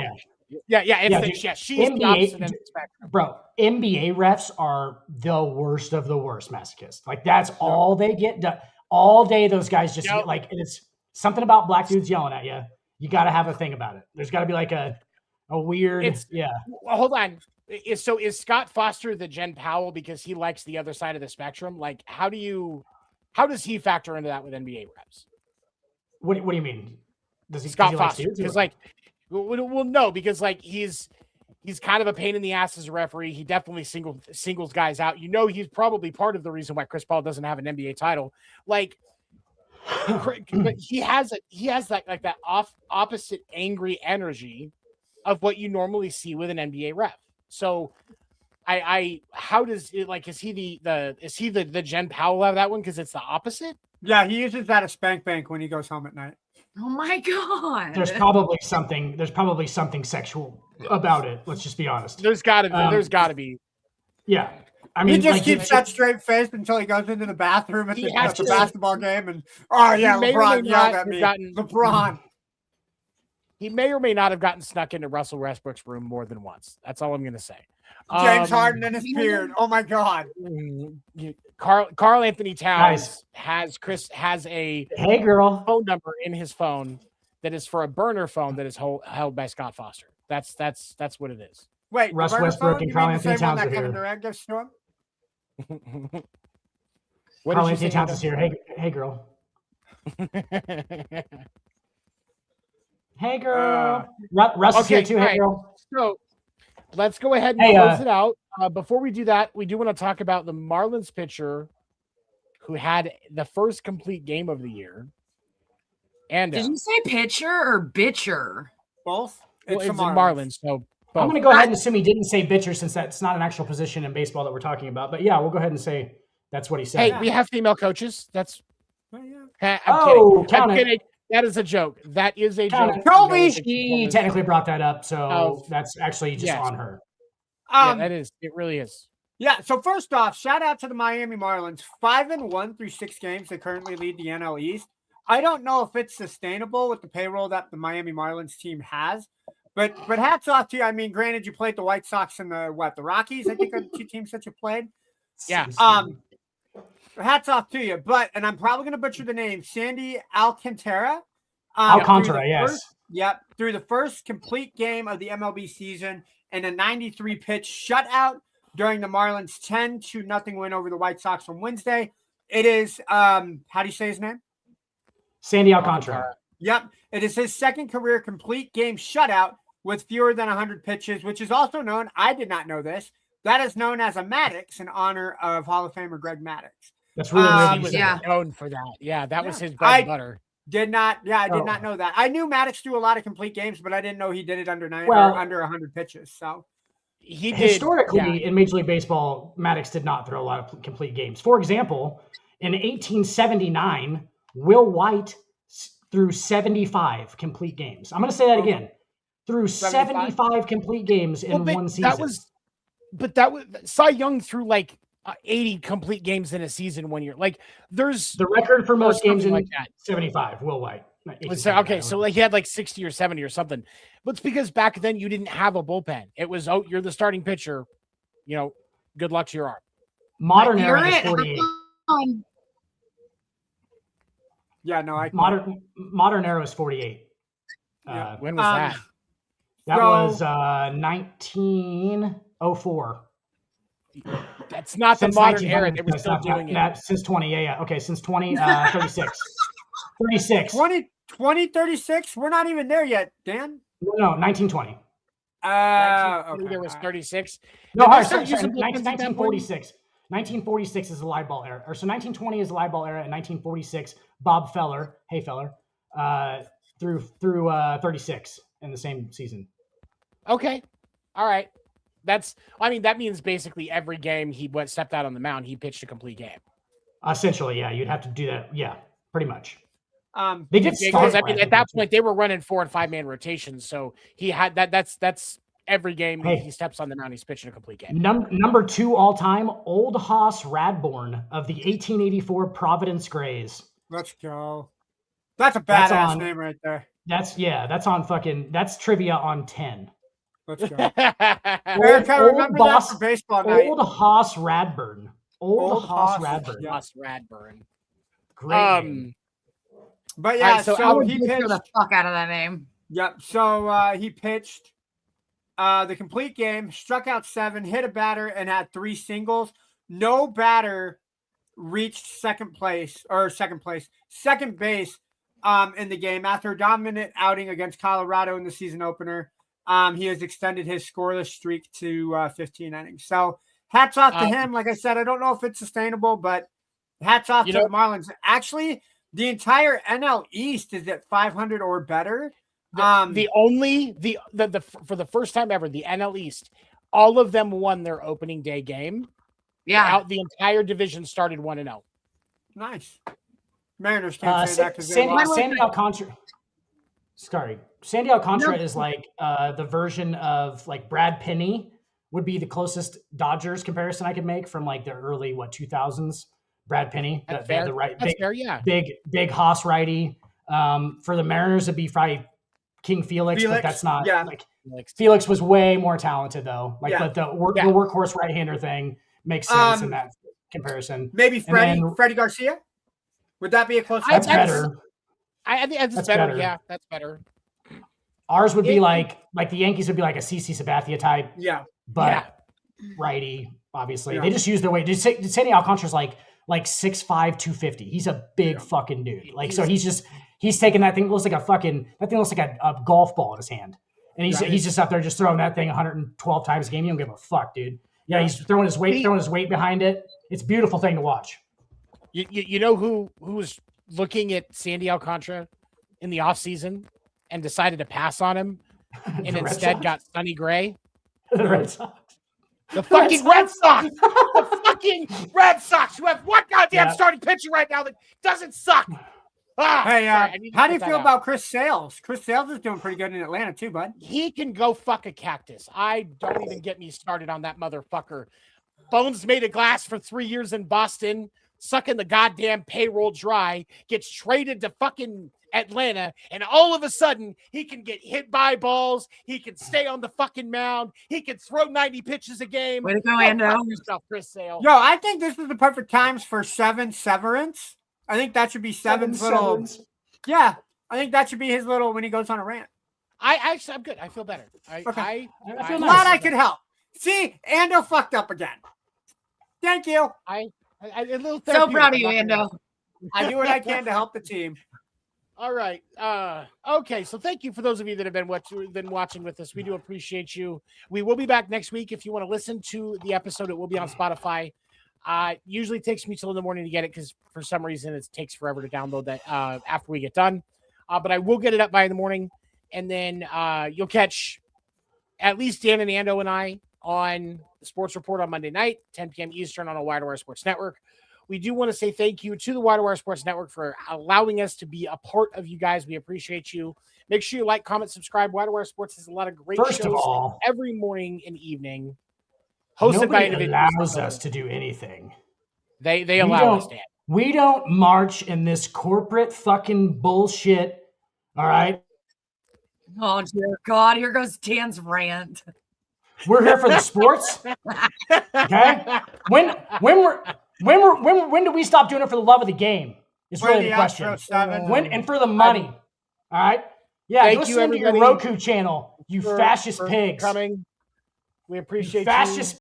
Speaker 2: She's the opposite end of the spectrum.
Speaker 5: Bro, NBA refs are the worst of the worst masochists. Like, that's all they get done. All day, those guys just get, like, it's something about black dudes yelling at you. You got to have a thing about it. There's got to be like a weird,
Speaker 2: Well, hold on. Is Scott Foster the Jen Powell because he likes the other side of the spectrum? Like, how does he factor into that with NBA refs?
Speaker 5: What do you mean? Does he
Speaker 2: Scott
Speaker 5: does he like
Speaker 2: Foster?
Speaker 5: dudes or
Speaker 2: Because
Speaker 5: what?
Speaker 2: well, no, because like he's kind of a pain in the ass as a referee. He definitely singles guys out. You know, he's probably part of the reason why Chris Paul doesn't have an NBA title. Like, but he has that opposite angry energy of what you normally see with an NBA ref. So how does it, like, is he the Jen Powell of that one because it's the opposite?
Speaker 3: Yeah, he uses that as spank bank when he goes home at night.
Speaker 4: Oh my god.
Speaker 5: There's probably something sexual about it. Let's just be honest.
Speaker 2: There's gotta be.
Speaker 5: Yeah. I mean,
Speaker 3: he just
Speaker 5: like,
Speaker 3: keeps that straight face until he goes into the bathroom at the
Speaker 2: has to.
Speaker 3: basketball game and LeBron yelled at me. LeBron.
Speaker 2: He may or may not have gotten snuck into Russell Westbrook's room more than once. That's all I'm gonna say.
Speaker 3: James Harden and his beard. Oh my god.
Speaker 2: Carl Anthony Towns has a
Speaker 5: hey girl
Speaker 2: phone number in his phone that is for a burner phone that is held by Scott Foster. That's what it is.
Speaker 3: Wait,
Speaker 5: Russ
Speaker 3: the burner
Speaker 5: Westbrook
Speaker 3: phone?
Speaker 5: and
Speaker 3: You
Speaker 5: Carl
Speaker 3: mean the
Speaker 5: Anthony
Speaker 3: same one
Speaker 5: Towns
Speaker 3: that
Speaker 5: are
Speaker 3: Kevin
Speaker 5: here.
Speaker 3: Durant gives to him?
Speaker 2: What
Speaker 5: Carl
Speaker 2: did you
Speaker 5: Anthony
Speaker 2: say,
Speaker 5: Towns is here. Hey girl. Hey girl. Russ is here too. Hey girl.
Speaker 2: So let's go ahead and close it out. Before we do that, we do want to talk about the Marlins pitcher who had the first complete game of the year. And
Speaker 4: did you say pitcher or bitcher?
Speaker 3: Both.
Speaker 2: It's the Marlins. So both.
Speaker 5: I'm going to go ahead and assume he didn't say bitcher since that's not an actual position in baseball that we're talking about. But yeah, we'll go ahead and say that's what he said.
Speaker 2: Hey, we have female coaches. That's.
Speaker 3: Oh,
Speaker 2: I'm kidding. That is a joke. That is a joke.
Speaker 3: Kobe.
Speaker 5: She technically brought that up, so that's actually just on her.
Speaker 2: That is. It really is.
Speaker 3: Yeah. So first off, shout out to the Miami Marlins. 5-1 through 6 games. They currently lead the NL East. I don't know if it's sustainable with the payroll that the Miami Marlins team has, but hats off to you. I mean, granted, you played the White Sox and the Rockies. I think are the two teams that you played.
Speaker 2: Yeah.
Speaker 3: Hats off to you. And I'm probably going to butcher the name, Sandy Alcantara.
Speaker 5: Alcantara, yes.
Speaker 3: Through the first complete game of the MLB season and a 93-pitch shutout during the Marlins 10-0 win over the White Sox on Wednesday. It is, how do you say his name?
Speaker 5: Sandy Alcantara.
Speaker 3: Yep. It is his second career complete game shutout with fewer than 100 pitches, which is also known, I did not know this, that is known as a Maddox in honor of Hall of Famer Greg Maddox.
Speaker 5: That's really
Speaker 2: He was known for that. Yeah, that was his bread and butter.
Speaker 3: I did not know that. I knew Maddox threw a lot of complete games, but I didn't know he did it under 100 pitches. So
Speaker 2: he did.
Speaker 5: Historically, in Major League Baseball, Maddox did not throw a lot of complete games. For example, in 1879, Will White threw 75 complete games. I'm going to say that again. Threw 75 complete games in one season.
Speaker 2: That was Cy Young threw like 80 complete games in a season 1 year. Like there's
Speaker 5: the record for most games in
Speaker 2: like that.
Speaker 5: 75. Will White.
Speaker 2: So like he had like 60 or 70 or something. But it's because back then you didn't have a bullpen. It was you're the starting pitcher. Good luck to your arm.
Speaker 5: Modern era is 48.
Speaker 3: Yeah, no,
Speaker 5: modern era is 48.
Speaker 2: When was that?
Speaker 5: That was 1904.
Speaker 2: That's not the modern era. They were still doing it.
Speaker 5: Since 20, yeah. Okay, since 36. 36.
Speaker 3: 2036? We're not even there yet, Dan.
Speaker 5: No, 1920.
Speaker 3: Okay.
Speaker 2: There was 36.
Speaker 5: No, sorry, 1946. 1946 is the live ball era. So 1920 is the live ball era, and 1946, Bob Feller, through 36 in the same season.
Speaker 2: Okay. All right. That means basically every game he stepped out on the mound, he pitched a complete game.
Speaker 5: Essentially, yeah. You'd have to do that. Yeah, pretty much.
Speaker 2: They did because at that point they were running 4- and 5-man rotations, so he had that. That's every game he steps on the mound, he's pitching a complete game.
Speaker 5: Number 2 all time, Old Hoss Radbourne of the 1884 Providence Grays.
Speaker 3: Let's go. That's a badass name right there.
Speaker 5: That's trivia on 10.
Speaker 3: Let's go. Remember that for baseball night.
Speaker 5: Old Hoss Radbourne. Old Hoss Radbourne.
Speaker 2: Hoss Radbourne.
Speaker 5: Great name.
Speaker 3: But yeah, so
Speaker 4: he pitched the fuck out of that name.
Speaker 3: Yep. So he pitched the complete game, struck out 7, hit a batter, and had 3 singles. No batter reached second base in the game after a dominant outing against Colorado in the season opener. He has extended his scoreless streak to 15 innings. So hats off to him. Like I said, I don't know if it's sustainable, but hats off to the Marlins. Actually, the entire NL East is at 500 or better.
Speaker 2: For the first time ever, the NL East, all of them won their opening day game.
Speaker 4: Yeah.
Speaker 2: The entire division started 1-0.
Speaker 3: Nice. Mariners can't say that because they lost.
Speaker 5: Sandy Alcantara. Sorry. Sandy Alcantara is like the version of like Brad Penny would be the closest Dodgers comparison I could make from like the early 2000s. Brad Penny, big Haas righty. For the Mariners, it'd be probably King Felix, but that's not Felix was way more talented though. But the workhorse right-hander thing makes sense in that comparison.
Speaker 3: Maybe Freddie Garcia. Would that be a close?
Speaker 5: That's better.
Speaker 2: I think that's better. Yeah, that's better.
Speaker 5: Ours would be like the Yankees would be like a CC Sabathia type.
Speaker 3: Yeah.
Speaker 5: But righty, obviously. Yeah. They just use their weight. Sandy Alcantara's like 6'5", 250. He's a big fucking dude. He's taking that thing. Looks like a golf ball in his hand. And he's just out there just throwing that thing 112 times a game. You don't give a fuck, dude. Yeah, he's throwing his weight behind it. It's a beautiful thing to watch.
Speaker 2: You know who was looking at Sandy Alcantara in the offseason and decided to pass on him and instead got Sonny Gray?
Speaker 5: The Red Sox.
Speaker 2: The fucking Red Sox. The fucking Red Sox, who have one goddamn starting pitcher right now that doesn't suck.
Speaker 3: Hey, how do you feel about Chris Sales? Chris Sales is doing pretty good in Atlanta too, bud.
Speaker 2: He can go fuck a cactus. Don't even get me started on that motherfucker. Bones made of glass for 3 years in Boston. sucking the goddamn payroll dry, gets traded to fucking Atlanta, and all of a sudden he can get hit by balls, he can stay on the fucking mound, he can throw 90 pitches a game.
Speaker 4: Way to go, Ando.
Speaker 2: Yourself, Chris Sale.
Speaker 3: Yo, I think this is the perfect times for Seven Severance. I think that should be Seven's little.
Speaker 5: Sevens.
Speaker 3: Yeah, I think that should be his little when he goes on a rant.
Speaker 2: I'm good. I feel better.
Speaker 3: Okay.
Speaker 5: I feel
Speaker 3: I'm
Speaker 5: nice.
Speaker 3: glad I could help. See, Ando fucked up again. Thank you.
Speaker 2: A little
Speaker 4: So
Speaker 2: therapeutic,
Speaker 4: proud of you,
Speaker 2: I'm not gonna-
Speaker 4: Ando.
Speaker 3: I do what I can to help the team.
Speaker 2: All right. Okay. So thank you for those of you that have been watching with us. We do appreciate you. We will be back next week. If you want to listen to the episode, it will be on Spotify. Usually takes me till in the morning to get it because for some reason it takes forever to download that after we get done. But I will get it up by the morning, and then you'll catch at least Dan and Ando and I on the Sports Report on Monday night, 10 p.m. Eastern on the Wide Wire Sports Network. We do want to say thank you to the Wide Wire Sports Network for allowing us to be a part of you guys. We appreciate you. Make sure you like, comment, subscribe. Wide Wire Sports has a lot of great
Speaker 5: First
Speaker 2: shows
Speaker 5: of all,
Speaker 2: every morning and evening, hosted by
Speaker 5: nobody
Speaker 2: individuals.
Speaker 5: allows us to do anything.
Speaker 2: They allow us, Dan.
Speaker 5: We don't march in this corporate fucking bullshit. All right.
Speaker 4: Oh, dear God. Here goes Dan's rant.
Speaker 5: We're here for the sports. Okay. When do we stop doing it for the love of the game? Is
Speaker 3: For
Speaker 5: really
Speaker 3: the
Speaker 5: the question.
Speaker 3: outro, Seven.
Speaker 5: When and for the money. All right. Yeah.
Speaker 2: Thank
Speaker 5: Go
Speaker 2: you,
Speaker 5: send to your
Speaker 2: everybody,
Speaker 5: Roku channel. You
Speaker 2: for-
Speaker 5: fascist
Speaker 2: for
Speaker 5: pigs.
Speaker 2: coming. We appreciate you.
Speaker 5: Fascist